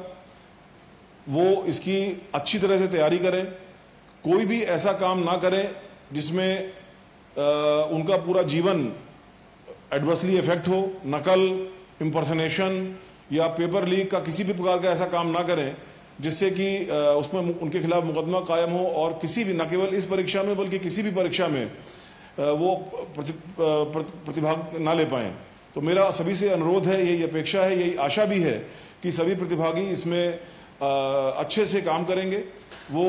वो इसकी अच्छी तरह से तैयारी करें, कोई भी ऐसा काम ना करें जिसमें उनका पूरा जीवन एडवर्सली इफेक्ट हो। नकल, इम्पर्सनेशन या पेपर लीक का किसी भी प्रकार का ऐसा काम ना करें जिससे कि उसमें उनके खिलाफ मुकदमा कायम हो और किसी भी, न केवल इस परीक्षा में बल्कि किसी भी परीक्षा में वो प्रतिभाग ना ले पाएं। तो मेरा सभी से अनुरोध है, यही अपेक्षा है, यही आशा भी है कि सभी प्रतिभागी इसमें अच्छे से काम करेंगे, वो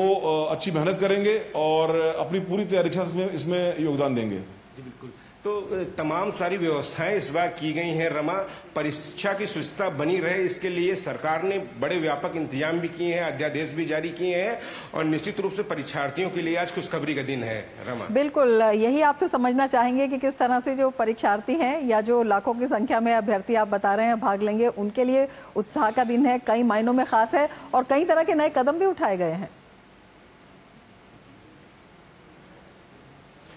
अच्छी मेहनत करेंगे और अपनी पूरी तैयारी के साथ इसमें योगदान देंगे। जी बिल्कुल। तो तमाम सारी व्यवस्थाएं इस बार की गई हैं रमा, परीक्षा की शुचिता बनी रहे इसके लिए सरकार ने बड़े व्यापक इंतजाम भी किए हैं, अध्यादेश भी जारी किए हैं और निश्चित रूप से परीक्षार्थियों के लिए आज खुशखबरी का दिन है। रमा, बिल्कुल यही आपसे समझना चाहेंगे कि किस तरह से जो परीक्षार्थी हैं या जो लाखों की संख्या में अभ्यर्थी आप बता रहे हैं भाग लेंगे, उनके लिए उत्साह का दिन है, कई मायनों में खास है और कई तरह के नए कदम भी उठाए गए हैं।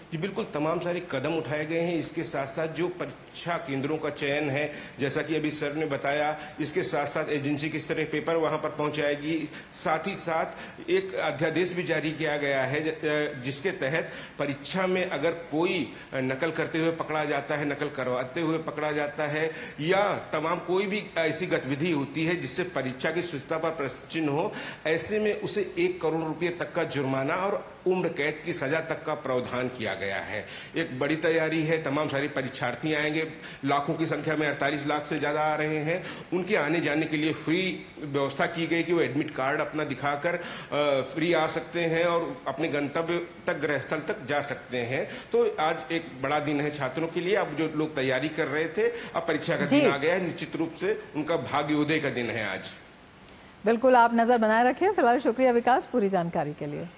जी बिल्कुल, तमाम सारे कदम उठाए गए हैं। इसके साथ साथ जो परीक्षा केंद्रों का चयन है, जैसा कि अभी सर ने बताया, इसके साथ साथ एजेंसी किस तरह पेपर वहां पर पहुंचाएगी, साथ ही साथ एक अध्यादेश भी जारी किया गया है जिसके तहत परीक्षा में अगर कोई नकल करते हुए पकड़ा जाता है, नकल करवाते हुए पकड़ा जाता है या तमाम कोई भी ऐसी गतिविधि होती है जिससे परीक्षा की शुचिता पर प्रश्न चिन्ह हो, ऐसे में उसे 1 करोड़ रुपये तक का जुर्माना और उम्र कैद की सजा तक का प्रावधान किया गया है। एक बड़ी तैयारी है, तमाम सारे परीक्षार्थी आएंगे, लाखों की संख्या में 48 लाख से ज्यादा आ रहे हैं। उनके आने जाने के लिए फ्री व्यवस्था की गई कि वो एडमिट कार्ड अपना दिखाकर फ्री आ सकते हैं और अपने गंतव्य तक, गृहस्थल तक जा सकते हैं। तो आज एक बड़ा दिन है छात्रों के लिए। अब जो लोग तैयारी कर रहे थे, अब परीक्षा का दिन आ गया है, निश्चित रूप से उनका भाग्योदय का दिन है आज। बिल्कुल, आप नजर बनाए रखें। फिलहाल शुक्रिया विकास पूरी जानकारी के लिए।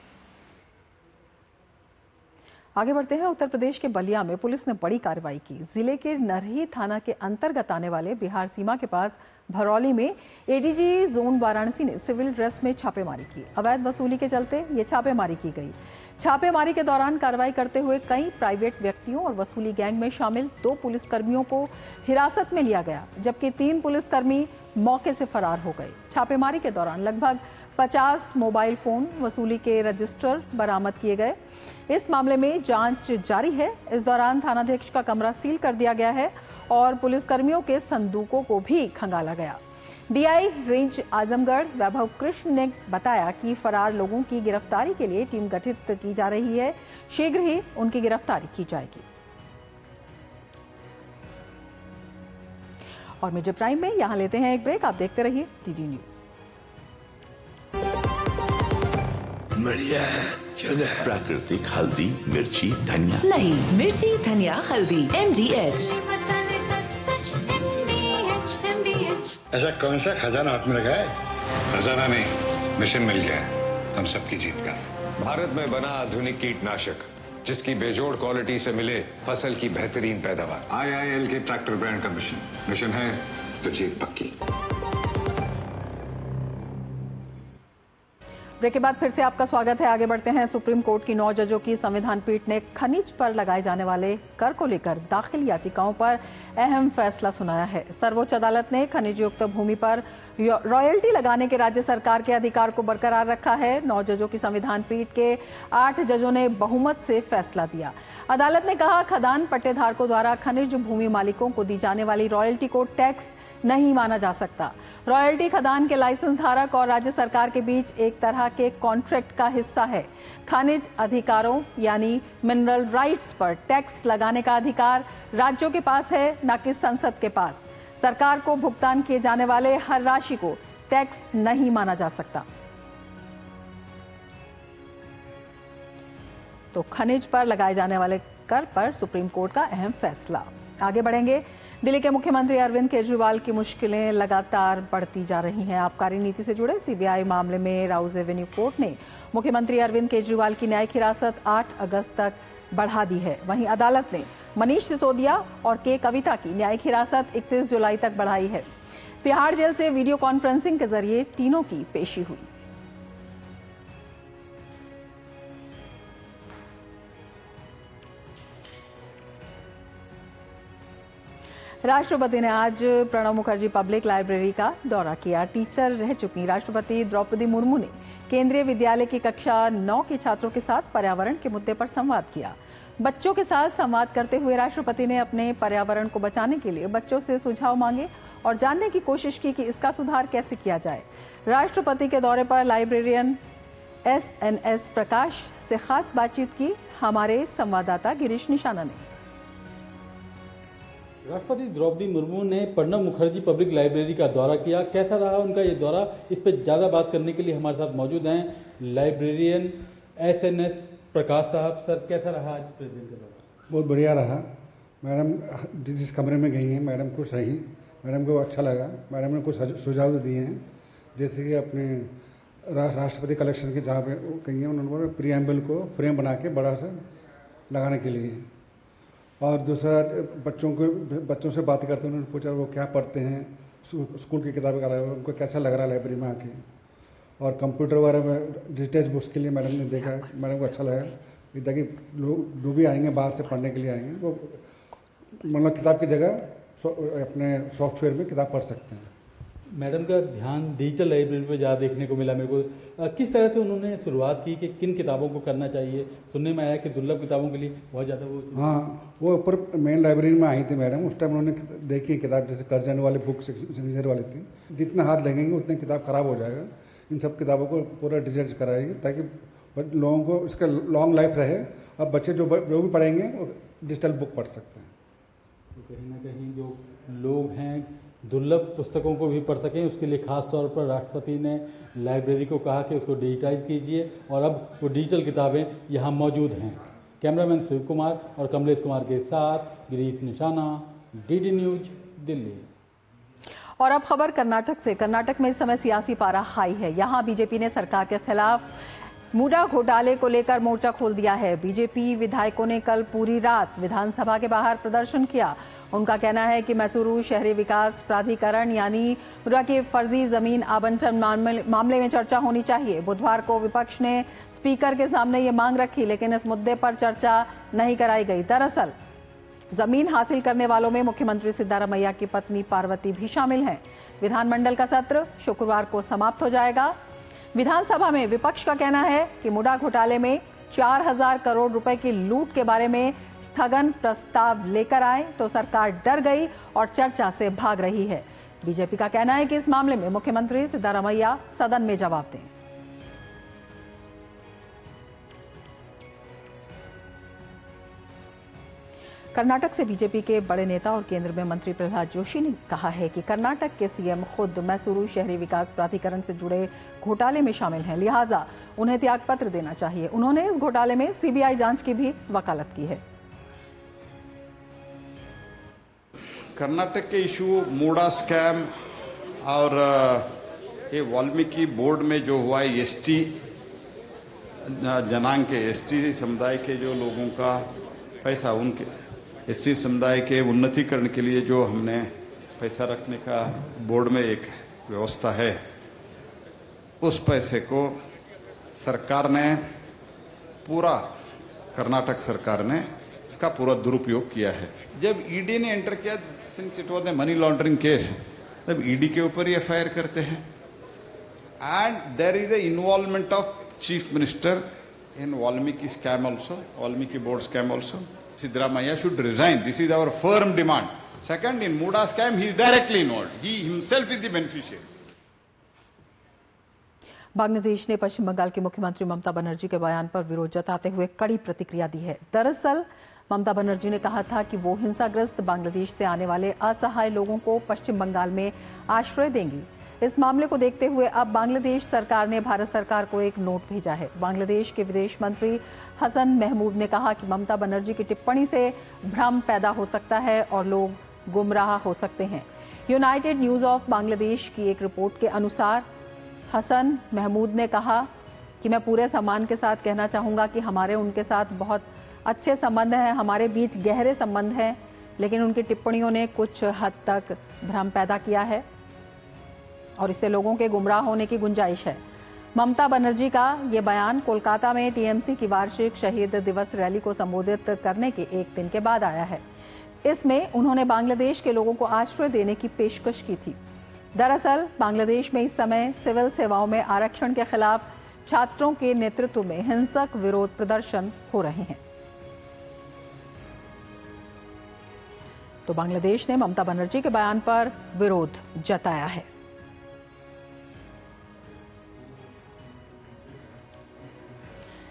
आगे बढ़ते हैं। उत्तर प्रदेश के बलिया में पुलिस ने बड़ी कार्रवाई की। जिले के नरही थाना के अंतर्गत आने वाले बिहार सीमा के पास भरौली में एडीजी जोन वाराणसी ने सिविल ड्रेस में छापेमारी की। अवैध वसूली के चलते ये छापेमारी की गई। छापेमारी के दौरान कार्रवाई करते हुए कई प्राइवेट व्यक्तियों और वसूली गैंग में शामिल 2 पुलिसकर्मियों को हिरासत में लिया गया, जबकि 3 पुलिसकर्मी मौके से फरार हो गए। छापेमारी के दौरान लगभग 50 मोबाइल फोन, वसूली के रजिस्टर बरामद किए गए। इस मामले में जांच जारी है। इस दौरान थानाध्यक्ष का कमरा सील कर दिया गया है और पुलिसकर्मियों के संदूकों को भी खंगाला गया। डीआई रेंज आजमगढ़ वैभव कृष्ण ने बताया कि फरार लोगों की गिरफ्तारी के लिए टीम गठित की जा रही है। शीघ्र ही उनकी गिरफ्तारी की जाएगी। और मीडिया प्राइम में यहां लेते हैं एक ब्रेक। आप देखते रहिए डीडी न्यूज। बढ़िया है, प्राकृतिक हल्दी, मिर्ची, धनिया। नहीं, मिर्ची, धनिया, हल्दी, MDH। ऐसा कौन सा खजाना हाथ में लगा है? खजाना नहीं, मिशन मिल गया है हम सबकी जीत का। भारत में बना आधुनिक कीटनाशक जिसकी बेजोड़ क्वालिटी से मिले फसल की बेहतरीन पैदावार। IIL के ट्रैक्टर ब्रांड का मिशन है तो जीत पक्की। ब्रेक के बाद फिर से आपका स्वागत है। आगे बढ़ते हैं। सुप्रीम कोर्ट की 9 जजों की संविधान पीठ ने खनिज पर लगाए जाने वाले कर को लेकर दाखिल याचिकाओं पर अहम फैसला सुनाया है। सर्वोच्च अदालत ने खनिज युक्त भूमि पर रॉयल्टी लगाने के राज्य सरकार के अधिकार को बरकरार रखा है। 9 जजों की संविधान पीठ के 8 जजों ने बहुमत से फैसला दिया। अदालत ने कहा, खदान पट्टेधारकों द्वारा खनिज भूमि मालिकों को दी जाने वाली रॉयल्टी को टैक्स नहीं माना जा सकता। रॉयल्टी खदान के लाइसेंस धारक और राज्य सरकार के बीच एक तरह के कॉन्ट्रैक्ट का हिस्सा है। खनिज अधिकारों यानी मिनरल राइट्स पर टैक्स लगाने का अधिकार राज्यों के पास है, न कि संसद के पास। सरकार को भुगतान किए जाने वाले हर राशि को टैक्स नहीं माना जा सकता। तो खनिज पर लगाए जाने वाले कर पर सुप्रीम कोर्ट का अहम फैसला। आगे बढ़ेंगे। दिल्ली के मुख्यमंत्री अरविंद केजरीवाल की मुश्किलें लगातार बढ़ती जा रही हैं। आबकारी नीति से जुड़े सीबीआई मामले में राउज एवेन्यू कोर्ट ने मुख्यमंत्री अरविंद केजरीवाल की न्यायिक हिरासत 8 अगस्त तक बढ़ा दी है। वहीं अदालत ने मनीष सिसोदिया और के कविता की न्यायिक हिरासत 31 जुलाई तक बढ़ाई है। तिहाड़ जेल से वीडियो कॉन्फ्रेंसिंग के जरिए तीनों की पेशी हुई। राष्ट्रपति ने आज प्रणब मुखर्जी पब्लिक लाइब्रेरी का दौरा किया। टीचर रह चुकी राष्ट्रपति द्रौपदी मुर्मू ने केंद्रीय विद्यालय की कक्षा 9 के छात्रों के साथ पर्यावरण के मुद्दे पर संवाद किया। बच्चों के साथ संवाद करते हुए राष्ट्रपति ने अपने पर्यावरण को बचाने के लिए बच्चों से सुझाव मांगे और जानने की कोशिश की कि इसका सुधार कैसे किया जाए। राष्ट्रपति के दौरे पर लाइब्रेरियन SNS प्रकाश से खास बातचीत की हमारे संवाददाता गिरीश निशाना ने। राष्ट्रपति द्रौपदी मुर्मू ने प्रणब मुखर्जी पब्लिक लाइब्रेरी का दौरा किया। कैसा रहा उनका ये दौरा, इस पर ज़्यादा बात करने के लिए हमारे साथ मौजूद हैं लाइब्रेरियन SNS प्रकाश साहब। सर, कैसा रहा आज प्रेसिडेंट का दौरा? बहुत बढ़िया रहा। मैडम जिस कमरे में गई हैं, मैडम खुश रही, मैडम को अच्छा लगा। मैडम ने कुछ सुझाव दिए हैं, जैसे कि अपने राष्ट्रपति कलेक्शन की जहाँ पे कही हैं, उन्होंने प्रीएम्बल को फ्रेम बना के बड़ा सा लगाने के लिए। और दूसरा, बच्चों से बात करते उन्होंने पूछा वो क्या पढ़ते हैं, स्कूल की किताबें कर रहे हैं, उनको कैसा लग रहा है लाइब्रेरी में आके। और कंप्यूटर वगैरह में डिजिटल बुक्स के लिए मैडम ने देखा, मैडम को अच्छा लगा ताकि लोग जो भी आएंगे बाहर से पढ़ने के लिए आएंगे वो मतलब किताब की जगह अपने सॉफ्टवेयर में किताब पढ़ सकते हैं। मैडम का ध्यान डिजिटल लाइब्रेरी पे ज़्यादा देखने को मिला मेरे को। किस तरह से उन्होंने शुरुआत की कि किन किताबों को करना चाहिए? सुनने में आया कि दुर्लभ किताबों के लिए बहुत ज़्यादा वो ऊपर मेन लाइब्रेरी में आई थी मैडम। उस टाइम उन्होंने देखी किताब, जैसे कर्जन वाली बुक सिग्नेचर वाली थी। जितना हाथ लगेंगे उतने किताब खराब हो जाएगा। इन सब किताबों को पूरा डिजिटल कराएगी ताकि लोगों को इसका लॉन्ग लाइफ रहे। अब बच्चे जो भी पढ़ेंगे वो डिजिटल बुक पढ़ सकते हैं। तो कहीं ना कहीं जो लोग हैं दुर्लभ पुस्तकों को भी पढ़ सकें, उसके लिए खास तौर पर राष्ट्रपति ने लाइब्रेरी को कहा कि उसको डिजिटाइज कीजिए और अब वो डिजिटल किताबें यहाँ मौजूद हैं। कैमरामैन शिव कुमार और कमलेश कुमार के साथ गिरीश निशाना, डीडी न्यूज, दिल्ली। और अब खबर कर्नाटक से। कर्नाटक में इस समय सियासी पारा हाई है। यहाँ बीजेपी ने सरकार के खिलाफ मूडा घोटाले को लेकर मोर्चा खोल दिया है। बीजेपी विधायकों ने कल पूरी रात विधानसभा के बाहर प्रदर्शन किया। उनका कहना है कि मैसूरू शहरी विकास प्राधिकरण यानी मूडा के फर्जी जमीन आवंटन मामले में चर्चा होनी चाहिए। बुधवार को विपक्ष ने स्पीकर के सामने ये मांग रखी, लेकिन इस मुद्दे पर चर्चा नहीं कराई गई। दरअसल जमीन हासिल करने वालों में मुख्यमंत्री सिद्धारमैया की पत्नी पार्वती भी शामिल हैं। विधानमंडल का सत्र शुक्रवार को समाप्त हो जाएगा। विधानसभा में विपक्ष का कहना है कि मूडा घोटाले में 4000 करोड़ रुपए की लूट के बारे में स्थगन प्रस्ताव लेकर आए तो सरकार डर गई और चर्चा से भाग रही है। बीजेपी का कहना है कि इस मामले में मुख्यमंत्री सिद्धारमैया सदन में जवाब दें। कर्नाटक से बीजेपी के बड़े नेता और केंद्र में मंत्री प्रहलाद जोशी ने कहा है कि कर्नाटक के सीएम खुद मैसूरू शहरी विकास प्राधिकरण से जुड़े घोटाले में शामिल हैं, लिहाजा उन्हें त्यागपत्र देना चाहिए। उन्होंने इस घोटाले में सीबीआई जांच की भी वकालत की है। कर्नाटक के इशू मूडा स्कैम और ये वाल्मीकि बोर्ड में जो हुआ है एसटी जनांग के एसटी समुदाय के जो लोगों का पैसा, उनके एससी समुदाय के उन्नतीकरण के लिए जो हमने पैसा रखने का बोर्ड में एक व्यवस्था है, उस पैसे को सरकार ने पूरा, कर्नाटक सरकार ने इसका पूरा दुरुपयोग किया है। जब ईडी ने एंटर किया, since it was a money laundering case, तब ईडी के ऊपर ही एफआईआर करते हैं। And there is an involvement of chief minister in Valmiki scam also, Valmiki board scam also. Siddaramaiah should resign. This is our firm demand. Second, in Mooda scam, he is directly involved. He himself is the beneficiary. Bangladesh ने पश्चिम बंगाल की मुख्यमंत्री ममता बनर्जी के बयान पर विरोध जताते हुए कड़ी प्रतिक्रिया दी है। दरअसल ममता बनर्जी ने कहा था कि वो हिंसाग्रस्त बांग्लादेश से आने वाले असहाय लोगों को पश्चिम बंगाल में आश्रय देंगी। इस मामले को देखते हुए अब बांग्लादेश सरकार ने भारत सरकार को एक नोट भेजा है। बांग्लादेश के विदेश मंत्री हसन महमूद ने कहा कि ममता बनर्जी की टिप्पणी से भ्रम पैदा हो सकता है और लोग गुमराह हो सकते हैं। यूनाइटेड न्यूज ऑफ बांग्लादेश की एक रिपोर्ट के अनुसार हसन महमूद ने कहा कि मैं पूरे सम्मान के साथ कहना चाहूंगा कि हमारे उनके साथ बहुत अच्छे संबंध हैं, हमारे बीच गहरे संबंध हैं, लेकिन उनकी टिप्पणियों ने कुछ हद तक भ्रम पैदा किया है और इससे लोगों के गुमराह होने की गुंजाइश है। ममता बनर्जी का ये बयान कोलकाता में टीएमसी की वार्षिक शहीद दिवस रैली को संबोधित करने के एक दिन के बाद आया है। इसमें उन्होंने बांग्लादेश के लोगों को आश्रय देने की पेशकश की थी। दरअसल बांग्लादेश में इस समय सिविल सेवाओं में आरक्षण के खिलाफ छात्रों के नेतृत्व में हिंसक विरोध प्रदर्शन हो रहे हैं। तो बांग्लादेश ने ममता बनर्जी के बयान पर विरोध जताया है।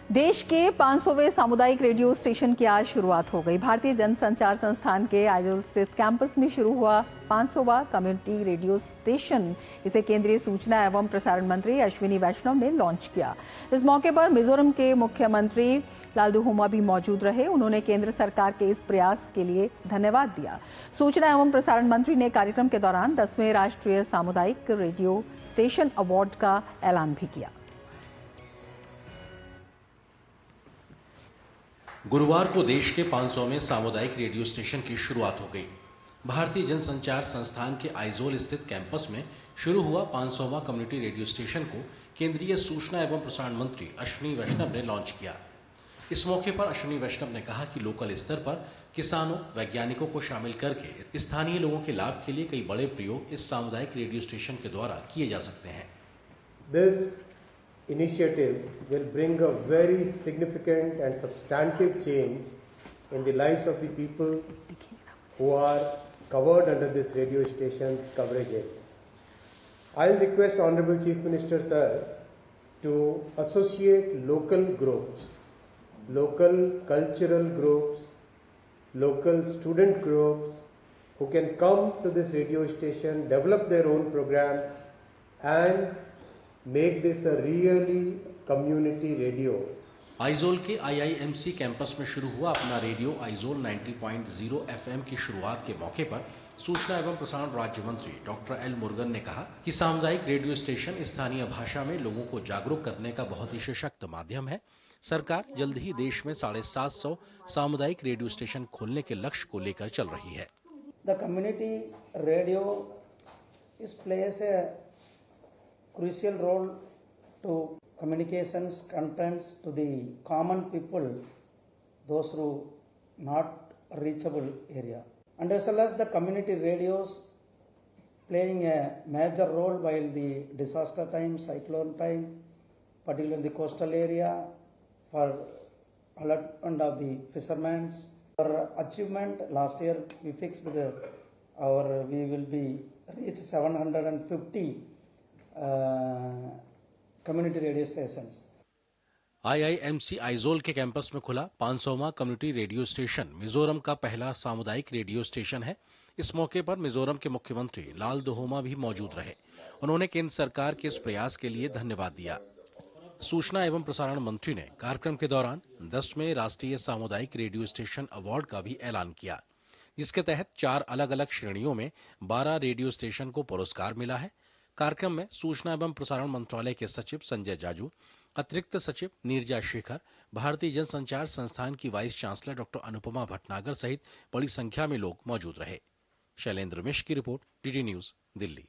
देश के 500वें सामुदायिक रेडियो स्टेशन की आज शुरुआत हो गई। भारतीय जनसंचार संस्थान के आइजोल स्थित कैंपस में शुरू हुआ 500वां कम्युनिटी रेडियो स्टेशन। इसे केंद्रीय सूचना एवं प्रसारण मंत्री अश्विनी वैष्णव ने लॉन्च किया। इस मौके पर मिजोरम के मुख्यमंत्री लालदुहोमा भी मौजूद रहे। उन्होंने केंद्र सरकार के इस प्रयास के लिए धन्यवाद दिया। सूचना एवं प्रसारण मंत्री ने कार्यक्रम के दौरान 10वें राष्ट्रीय सामुदायिक रेडियो स्टेशन अवार्ड का ऐलान भी किया। गुरुवार को देश के 500वें सामुदायिक रेडियो स्टेशन की शुरुआत हो गई। भारतीय जनसंचार संस्थान के आइजोल स्थित कैंपस में शुरू हुआ 500वां कम्युनिटी रेडियो स्टेशन को केंद्रीय सूचना एवं प्रसारण मंत्री अश्विनी वैष्णव ने लॉन्च किया। इस मौके पर अश्विनी वैष्णव ने कहा कि लोकल स्तर पर किसानों, वैज्ञानिकों को शामिल करके स्थानीय लोगों के लाभ के लिए कई बड़े प्रयोग इस सामुदायिक रेडियो स्टेशन के द्वारा किए जा सकते हैं। This initiative will bring a very significant and substantive change in the lives of the people who are covered under this radio station's coverage area. I'll request Honorable Chief Minister Sir to associate local groups, local cultural groups, local student groups who can come to this radio station, develop their own programs and make this a really community radio. Aizawl के IIMC campus में शुरू हुआ अपना radio Aizawl 90.0 FM की शुरुआत के मौके पर सूचना एवं प्रसारण राज्य मंत्री डॉक्टर एल मुरुगन ने कहा कि सामुदायिक रेडियो स्टेशन स्थानीय भाषा में लोगों को जागरूक करने का बहुत ही सशक्त माध्यम है। सरकार जल्द ही देश में 750 सामुदायिक रेडियो स्टेशन खोलने के लक्ष्य को लेकर चल रही है। The community radio plays a crucial role to communications contents to the common people, those who not reachable area, and as well as the community radios playing a major role while the disaster time, cyclone time, particularly the coastal area, for alertment of the fishermen. Our achievement last year we fixed we will be reach 750 community radio stations. IIMC Aizawl के campus में खुला 500वां community radio station Mizoram का पहला सामुदायिक radio station है। इस मौके पर मिजोरम के मुख्यमंत्री लाल दोहोमा भी मौजूद रहे। उन्होंने केंद्र सरकार के इस प्रयास के लिए धन्यवाद दिया। सूचना एवं प्रसारण मंत्री ने कार्यक्रम के दौरान 10वें राष्ट्रीय सामुदायिक रेडियो स्टेशन अवार्ड का भी ऐलान किया, जिसके तहत 4 अलग-अलग श्रेणियों में 12 रेडियो स्टेशन को पुरस्कार मिला है। कार्यक्रम में सूचना एवं प्रसारण मंत्रालय के सचिव संजय जाजू, अतिरिक्त सचिव नीरजा शेखर, भारतीय जनसंचार संस्थान की vice chancellor doctor Anupama Bhatnagar सहित बड़ी संख्या में लोग मौजूद रहे। शैलेंद्र मिश्र की रिपोर्ट, डीडी न्यूज, दिल्ली।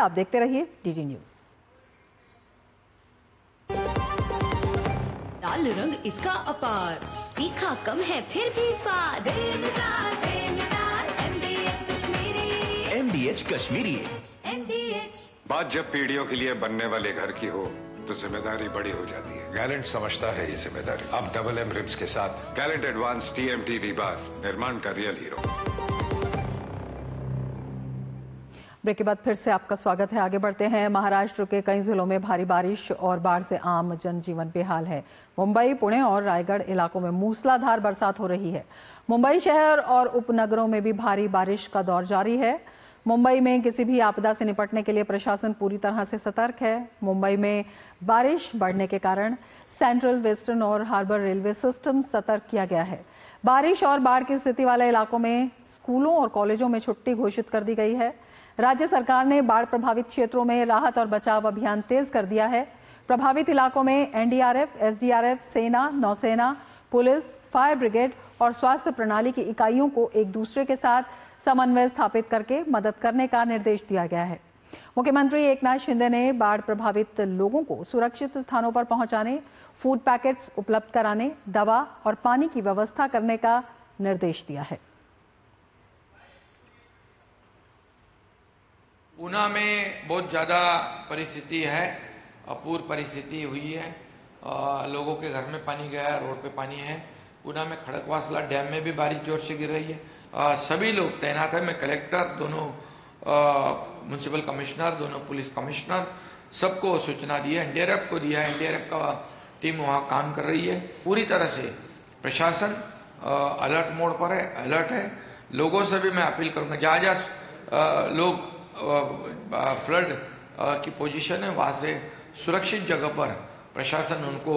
आप देखते रहिए डीडी न्यूज। लाल रंग इसका अपार, तीखा कम है फिर भी स्वाद। बेमिसाल MDH Kashmiri. MDH Kashmiri. MDH। बात जब पीढ़ियों के लिए बनने वाले घर की हो तो जिम्मेदारी बड़ी हो जाती है। गैलेंट समझता है ये जिम्मेदारी। अब डबल M रिब्स के साथ गैलेंट एडवांस TMT रीबार, निर्माण का रियल हीरो। ब्रेक के बाद फिर से आपका स्वागत है। आगे बढ़ते हैं। महाराष्ट्र के कई जिलों में भारी बारिश और बाढ़ से आम जनजीवन बेहाल है। मुंबई, पुणे और रायगढ़ इलाकों में मूसलाधार बरसात हो रही है। मुंबई शहर और उपनगरों में भी भारी बारिश का दौर जारी है। मुंबई में किसी भी आपदा से निपटने के लिए प्रशासन पूरी तरह से सतर्क है। मुंबई में बारिश बढ़ने के कारण सेंट्रल, वेस्टर्न और हार्बर रेलवे सिस्टम सतर्क किया गया है। बारिश और बाढ़ की स्थिति वाले इलाकों में स्कूलों और कॉलेजों में छुट्टी घोषित कर दी गई है। राज्य सरकार ने बाढ़ प्रभावित क्षेत्रों में राहत और बचाव अभियान तेज कर दिया है। प्रभावित इलाकों में NDRF, SDRF, सेना, नौसेना, पुलिस, फायर ब्रिगेड और स्वास्थ्य प्रणाली की इकाइयों को एक दूसरे के साथ समन्वय स्थापित करके मदद करने का निर्देश दिया गया है। मुख्यमंत्री एकनाथ शिंदे ने बाढ़ प्रभावित लोगों को सुरक्षित स्थानों पर पहुंचाने, फूड पैकेट्स उपलब्ध कराने, दवा और पानी की व्यवस्था करने का निर्देश दिया है। ऊना में बहुत ज़्यादा परिस्थिति है, अपूर्व परिस्थिति हुई है। लोगों के घर में पानी गया है, रोड पे पानी है। ऊना में खड़कवासला डैम में भी बारिश जोर से गिर रही है। सभी लोग तैनात है। मैं कलेक्टर, दोनों म्युनिसिपल कमिश्नर, दोनों पुलिस कमिश्नर, सबको सूचना दी है। NDRF को दिया है। NDRF का टीम वहाँ काम कर रही है। पूरी तरह से प्रशासन अलर्ट मोड पर है, अलर्ट है। लोगों से भी मैं अपील करूँगा, जहाँ जहाँ लोग फ्लड की पोजीशन है वहाँ से सुरक्षित जगह पर प्रशासन उनको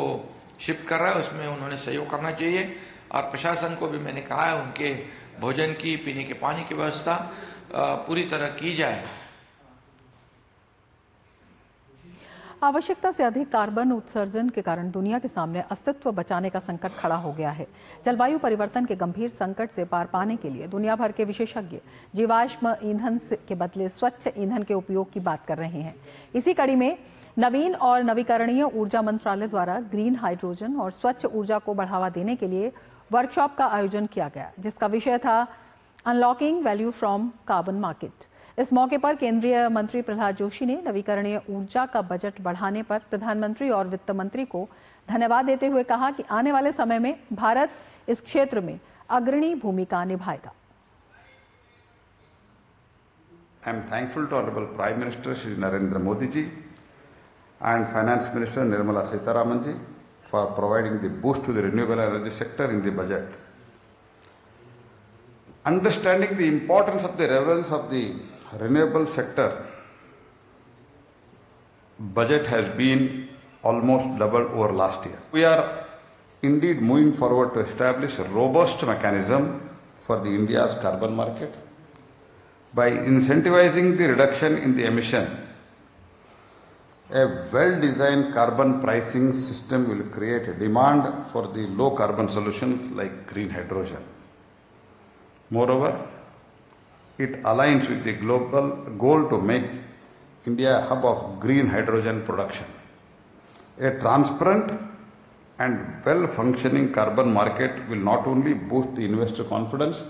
शिफ्ट कर रहा है, उसमें उन्होंने सहयोग करना चाहिए। और प्रशासन को भी मैंने कहा है उनके भोजन की, पीने के पानी की व्यवस्था पूरी तरह की जाए। आवश्यकता से अधिक कार्बन उत्सर्जन के कारण दुनिया के सामने अस्तित्व बचाने का संकट खड़ा हो गया है। जलवायु परिवर्तन के गंभीर संकट से पार पाने के लिए दुनिया भर के विशेषज्ञ जीवाश्म ईंधन के बदले स्वच्छ ईंधन के उपयोग की बात कर रहे हैं। इसी कड़ी में नवीन और नवीकरणीय ऊर्जा मंत्रालय द्वारा ग्रीन हाइड्रोजन और स्वच्छ ऊर्जा को बढ़ावा देने के लिए वर्कशॉप का आयोजन किया गया, जिसका विषय था unlocking value from carbon market. इस मौके पर केंद्रीय मंत्री प्रहलाद जोशी ने नवीकरणीय ऊर्जा का बजट बढ़ाने पर प्रधानमंत्री और वित्त मंत्री को धन्यवाद देते हुए कहा कि आने वाले समय में भारत इस क्षेत्र में अग्रणी भूमिका निभाएगा। I am thankful to Honorable Prime Minister Shri Narendra Modi ji and Finance Minister Nirmala Sitharaman ji for providing the boost to the renewable energy sector in the budget. Understanding the importance of the relevance of the renewable sector, budget has been almost doubled over last year. We are indeed moving forward to establish a robust mechanism for the India's carbon market by incentivizing the reduction in the emission. A well-designed carbon pricing system will create a demand for the low-carbon solutions like green hydrogen. Moreover, it aligns with the global goal to make India a hub of green hydrogen production. A transparent and well-functioning carbon market will not only boost the investor confidence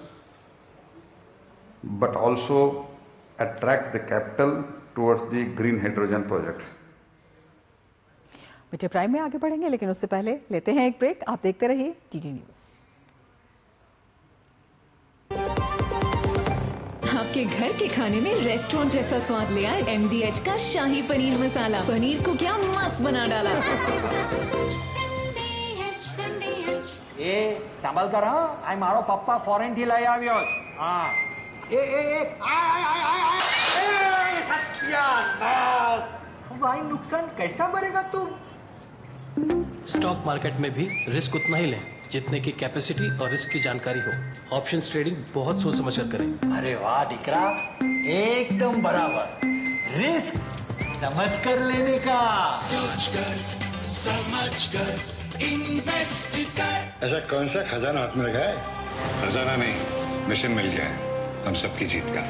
but also attract the capital towards the green hydrogen projects. Media prime में आगे बढ़ेंगे, लेकिन उससे पहले लेते हैं एक break. आप देखते रहिए टीटी न्यूज। आपके घर के खाने में रेस्टोरेंट जैसा स्वाद ले आए MDH का शाही पनीर मसाला। पनीर को क्या मस्त बना डाला। ए सांभल कर हाँ, आई मारो पप्पा फॉरेन थी लाई આવ્યો हाँ। ए सत्यानाश भाई, नुकसान कैसा भरेगा तुम? स्टॉक मार्केट में भी रिस्क उतना ही लें जितने की कैपेसिटी और रिस्क की जानकारी हो। ऑप्शंस ट्रेडिंग बहुत सोच समझ कर करें। अरे वाह दिकरा, एकदम बराबर। रिस्क समझ कर लेने का। सोच कर समझ कर इन्वेस्ट कर। ऐसा कौन सा खजाना हाथ में लगा है? खजाना नहीं, मिशन मिल गया है हम सबकी जीत का।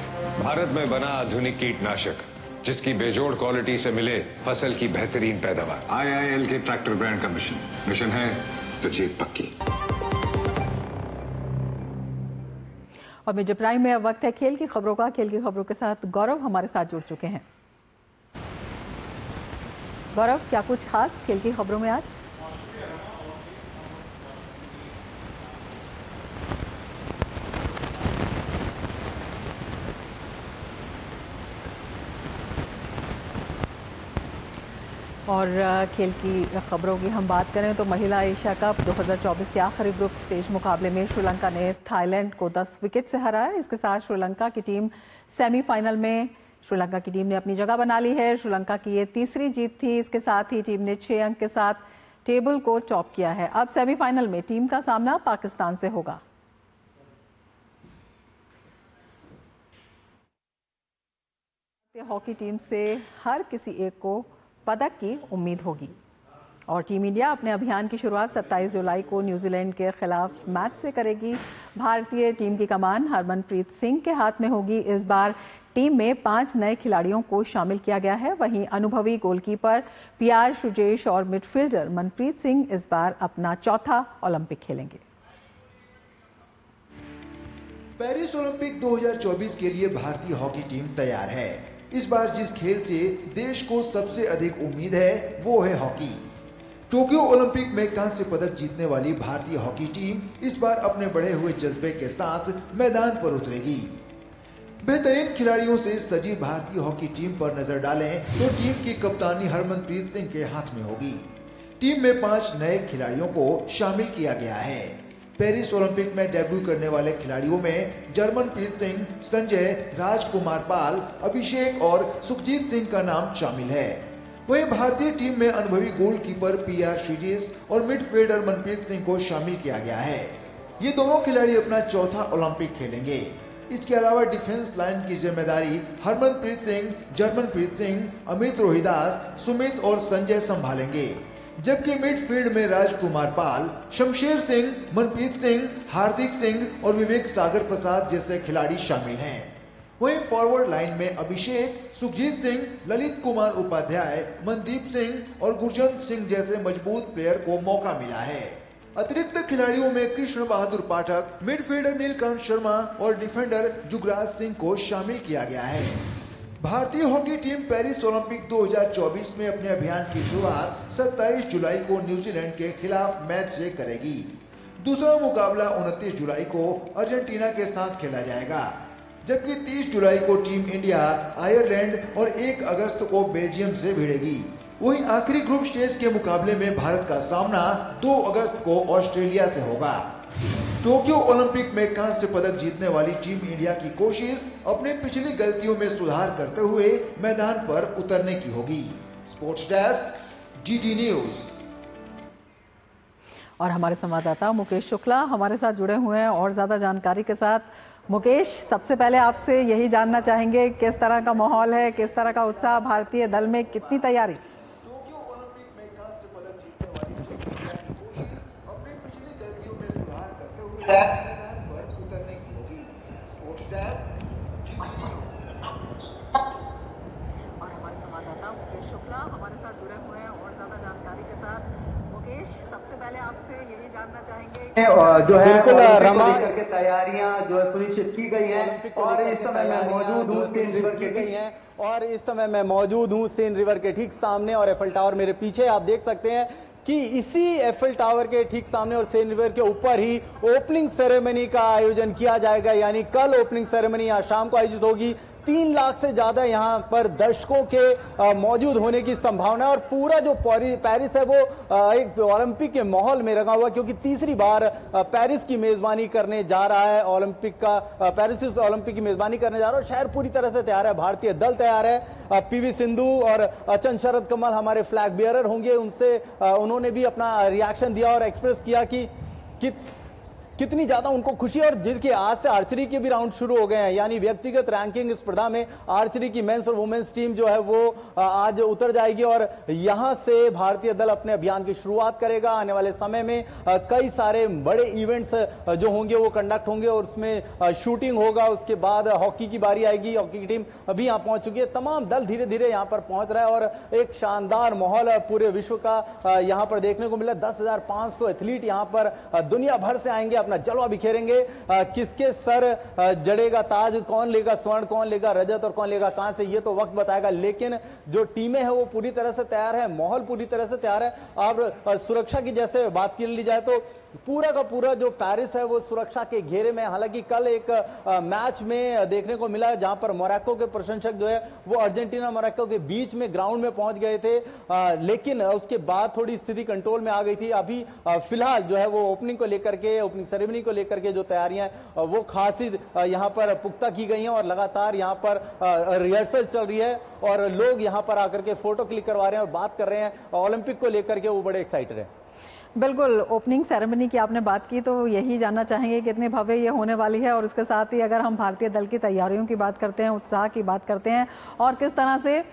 भारत में बना आधुनिक कीटनाशक जिसकी बेजोड़ क्वालिटी से मिले फसल की बेहतरीन पैदावार। IIL के ट्रैक्टर ब्रांड का मिशन है तो जीत पक्की। और मीडिया प्राइम में अब वक्त है खेल की खबरों का। खेल की खबरों के साथ गौरव हमारे साथ जुड़ चुके हैं। गौरव, क्या कुछ खास खेल की खबरों में आज? और खेल की खबरों की हम बात करें तो महिला एशिया कप 2024 के आखिरी ग्रुप स्टेज मुकाबले में श्रीलंका ने थाईलैंड को 10 विकेट से हराया। इसके साथ श्रीलंका की टीम सेमीफाइनल में श्रीलंका की टीम ने अपनी जगह बना ली है। श्रीलंका की ये तीसरी जीत थी। इसके साथ ही टीम ने 6 अंक के साथ टेबल को टॉप किया है। अब सेमीफाइनल में टीम का सामना पाकिस्तान से होगा। हॉकी टीम से हर किसी एक को पदक की उम्मीद होगी और टीम इंडिया अपने अभियान की शुरुआत 27 जुलाई को न्यूजीलैंड के खिलाफ मैच से करेगी। भारतीय टीम की कमान हरमनप्रीत सिंह के हाथ में होगी। इस बार टीम में 5 नए खिलाड़ियों को शामिल किया गया है। वहीं अनुभवी गोलकीपर PR शुजेश और मिडफील्डर मनप्रीत सिंह इस बार अपना चौथा ओलंपिक खेलेंगे। पेरिस ओलंपिक 2024 के लिए भारतीय हॉकी टीम तैयार है। इस बार जिस खेल से देश को सबसे अधिक उम्मीद है वो है हॉकी। टोक्यो ओलंपिक में कांस्य पदक जीतने वाली भारतीय हॉकी टीम इस बार अपने बढ़े हुए जज्बे के साथ मैदान पर उतरेगी। बेहतरीन खिलाड़ियों से सजी भारतीय हॉकी टीम पर नजर डालें तो टीम की कप्तानी हरमनप्रीत सिंह के हाथ में होगी। टीम में 5 नए खिलाड़ियों को शामिल किया गया है। पेरिस ओलंपिक में डेब्यू करने वाले खिलाड़ियों में जर्मनप्रीत सिंह, संजय, राजकुमार पाल, अभिषेक और सुखजीत सिंह का नाम शामिल है। वहीं भारतीय टीम में अनुभवी गोलकीपर PR शुजेश और मिडफील्डर मनप्रीत सिंह को शामिल किया गया है। ये दोनों खिलाड़ी अपना चौथा ओलंपिक खेलेंगे। इसके अलावा डिफेंस लाइन की जिम्मेदारी हरमनप्रीत सिंह, जर्मनप्रीत सिंह, अमित रोहिदास, सुमित और संजय संभालेंगे। जबकि मिडफील्ड में राजकुमार पाल, शमशेर सिंह, मनप्रीत सिंह, हार्दिक सिंह और विवेक सागर प्रसाद जैसे खिलाड़ी शामिल हैं। वहीं फॉरवर्ड लाइन में अभिषेक, सुखजीत सिंह, ललित कुमार उपाध्याय, मनदीप सिंह और गुरजंत सिंह जैसे मजबूत प्लेयर को मौका मिला है। अतिरिक्त खिलाड़ियों में कृष्ण बहादुर पाठक, मिडफील्डर नीलकंठ शर्मा और डिफेंडर जुगराज सिंह को शामिल किया गया है। भारतीय हॉकी टीम पेरिस ओलंपिक 2024 में अपने अभियान की शुरुआत 27 जुलाई को न्यूजीलैंड के खिलाफ मैच से करेगी। दूसरा मुकाबला 29 जुलाई को अर्जेंटीना के साथ खेला जाएगा, जबकि 30 जुलाई को टीम इंडिया आयरलैंड और 1 अगस्त को बेल्जियम से भिड़ेगी। वहीं आखिरी ग्रुप स्टेज के मुकाबले में भारत का सामना 2 अगस्त को ऑस्ट्रेलिया से होगा। टोक्यो ओलंपिक में कांस्य पदक जीतने वाली टीम इंडिया की कोशिश अपने पिछली गलतियों में सुधार करते हुए मैदान पर उतरने की होगी। Sports desk, DD news. और हमारे संवाददाता मुकेश शुक्ला हमारे साथ जुड़े हुए हैं और ज्यादा जानकारी के साथ। मुकेश, सबसे पहले आपसे यही जानना चाहेंगे किस तरह का माहौल है, किस तरह का उत्साह भारतीय दल में, कितनी तैयारी? जो है रमा करके तैयारियां जो है सुनिश्चित की गई हैं और इस समय मैं मौजूद हूँ सेन रिवर के ठीक सामने और एफएल टावर मेरे पीछे आप देख सकते हैं कि इसी एफएल टावर के ठीक सामने और सेन रिवर के ऊपर ही ओपनिंग सेरेमनी का आयोजन किया जाएगा। यानी कल ओपनिंग सेरेमनी आज शाम को आयोजित होगी। 3 लाख से ज्यादा यहां पर दर्शकों के मौजूद होने की संभावना है और पूरा जो पेरिस है वो एक ओलंपिक के माहौल में रंगा हुआ, क्योंकि तीसरी बार पेरिस की मेजबानी करने जा रहा है पेरिस इस ओलंपिक की मेजबानी करने जा रहा है और शहर पूरी तरह से तैयार है। भारतीय दल तैयार है। पीवी सिंधु और चंद शरद कमल हमारे फ्लैग बियरर होंगे, उनसे उन्होंने भी अपना रिएक्शन दिया और एक्सप्रेस किया कि कितनी ज्यादा उनको खुशी और जिसके आज से आर्चरी के भी राउंड शुरू हो गए हैं। यानी व्यक्तिगत रैंकिंग स्पर्धा में आर्चरी की मेंस और वुमेन्स टीम जो है वो आज उतर जाएगी और यहां से भारतीय दल अपने अभियान की शुरुआत करेगा। आने वाले समय में कई सारे बड़े इवेंट्स जो होंगे वो कंडक्ट होंगे और उसमें शूटिंग होगा। उसके बाद हॉकी की बारी आएगी। हॉकी की टीम अभी यहां पहुंच चुकी है। तमाम दल धीरे धीरे यहां पर पहुंच रहा है और एक शानदार माहौल पूरे विश्व का यहां पर देखने को मिला। 10,500 एथलीट यहां पर दुनिया भर से आएंगे, अपना जलवा बिखेरेंगे। किसके सर जड़ेगा ताज, कौन लेगा स्वर्ण, कौन लेगा रजत और कौन लेगा कांस्य, ये तो वक्त बताएगा। लेकिन जो टीमें हैं वो पूरी तरह से तैयार है, माहौल पूरी तरह से तैयार है। और सुरक्षा की जैसे बात कर ली जाए तो पूरा का पूरा जो पेरिस है वो सुरक्षा के घेरे में। हालांकि कल एक मैच में देखने को मिला जहां पर मोरक्को के प्रशंसक जो है वो अर्जेंटीना मोरक्को के बीच में ग्राउंड में पहुंच गए थे, लेकिन उसके बाद थोड़ी स्थिति कंट्रोल में आ गई थी। अभी फिलहाल जो है वो ओपनिंग को लेकर के, ओपनिंग सेरेमनी को लेकर के जो तैयारियां वो खासी यहां पर पुख्ता की गई हैं और लगातार यहां पर रिहर्सल चल रही है और लोग यहां पर आकर के फोटो क्लिक करवा रहे हैं और बात कर रहे हैं ओलंपिक को लेकर के, वो बड़े एक्साइटेड है। बिल्कुल, ओपनिंग सेरेमनी की आपने बात की तो यही जानना चाहेंगे कितने भव्य ये होने वाली है और इसके साथ ही अगर हम भारतीय दल की तैयारियों की बात करते हैं, उत्साह की बात करते हैं और किस तरह से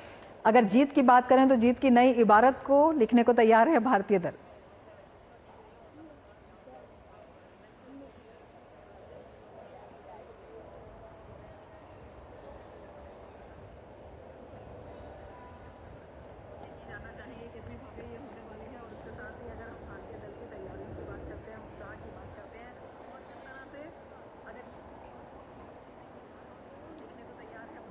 अगर जीत की बात करें तो जीत की नई इबारत को लिखने को तैयार है भारतीय दल।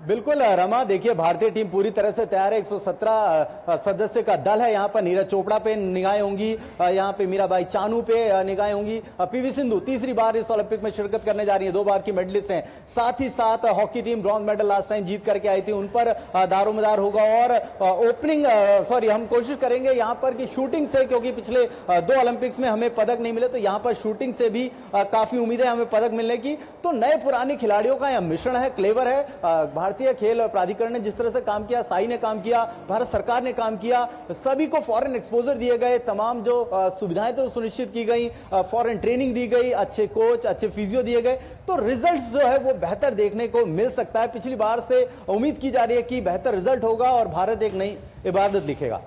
बिल्कुल रमा, देखिए भारतीय टीम पूरी तरह से तैयार है। 117 सदस्य का दल है। यहाँ पर नीरज चोपड़ा पे निगाहें होंगी, यहाँ पे मीराबाई चानू पे निगाहें होंगी। पीवी सिंधु तीसरी बार इस ओलंपिक में शिरकत करने जा रही है, 2 बार की मेडलिस्ट हैं। साथ ही साथ hockey team bronze medal last time जीत करके आई थी, उन पर दारोमदार होगा। और हम कोशिश करेंगे यहाँ पर कि शूटिंग से, क्योंकि पिछले 2 ओलंपिक्स में हमें पदक नहीं मिले, तो यहाँ पर शूटिंग से भी काफी उम्मीद है हमें पदक मिलने की। तो नए पुराने खिलाड़ियों का यह मिश्रण है, क्लेवर है। भारतीय खेल प्राधिकरण ने जिस तरह से काम किया, साई ने काम किया, भारत सरकार ने काम किया, सभी को फॉरेन एक्सपोजर दिए गए, तमाम जो सुविधाएं तो सुनिश्चित की गई, फॉरेन ट्रेनिंग दी गई, अच्छे कोच, अच्छे फिजियो दिए गए, तो रिजल्ट्स जो है वो बेहतर देखने को मिल सकता है। पिछली बार से उम्मीद की जा रही है कि बेहतर रिजल्ट होगा और भारत एक नई इबादत लिखेगा।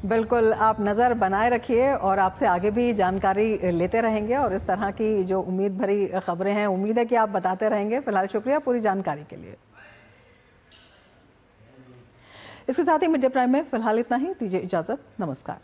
बिल्कुल, आप नज़र बनाए रखिए और आपसे आगे भी जानकारी लेते रहेंगे और इस तरह की जो उम्मीद भरी खबरें हैं, उम्मीद है कि आप बताते रहेंगे। फिलहाल शुक्रिया पूरी जानकारी के लिए। इसके साथ ही मिड डे प्राइम में फिलहाल इतना ही। दीजिए इजाजत, नमस्कार।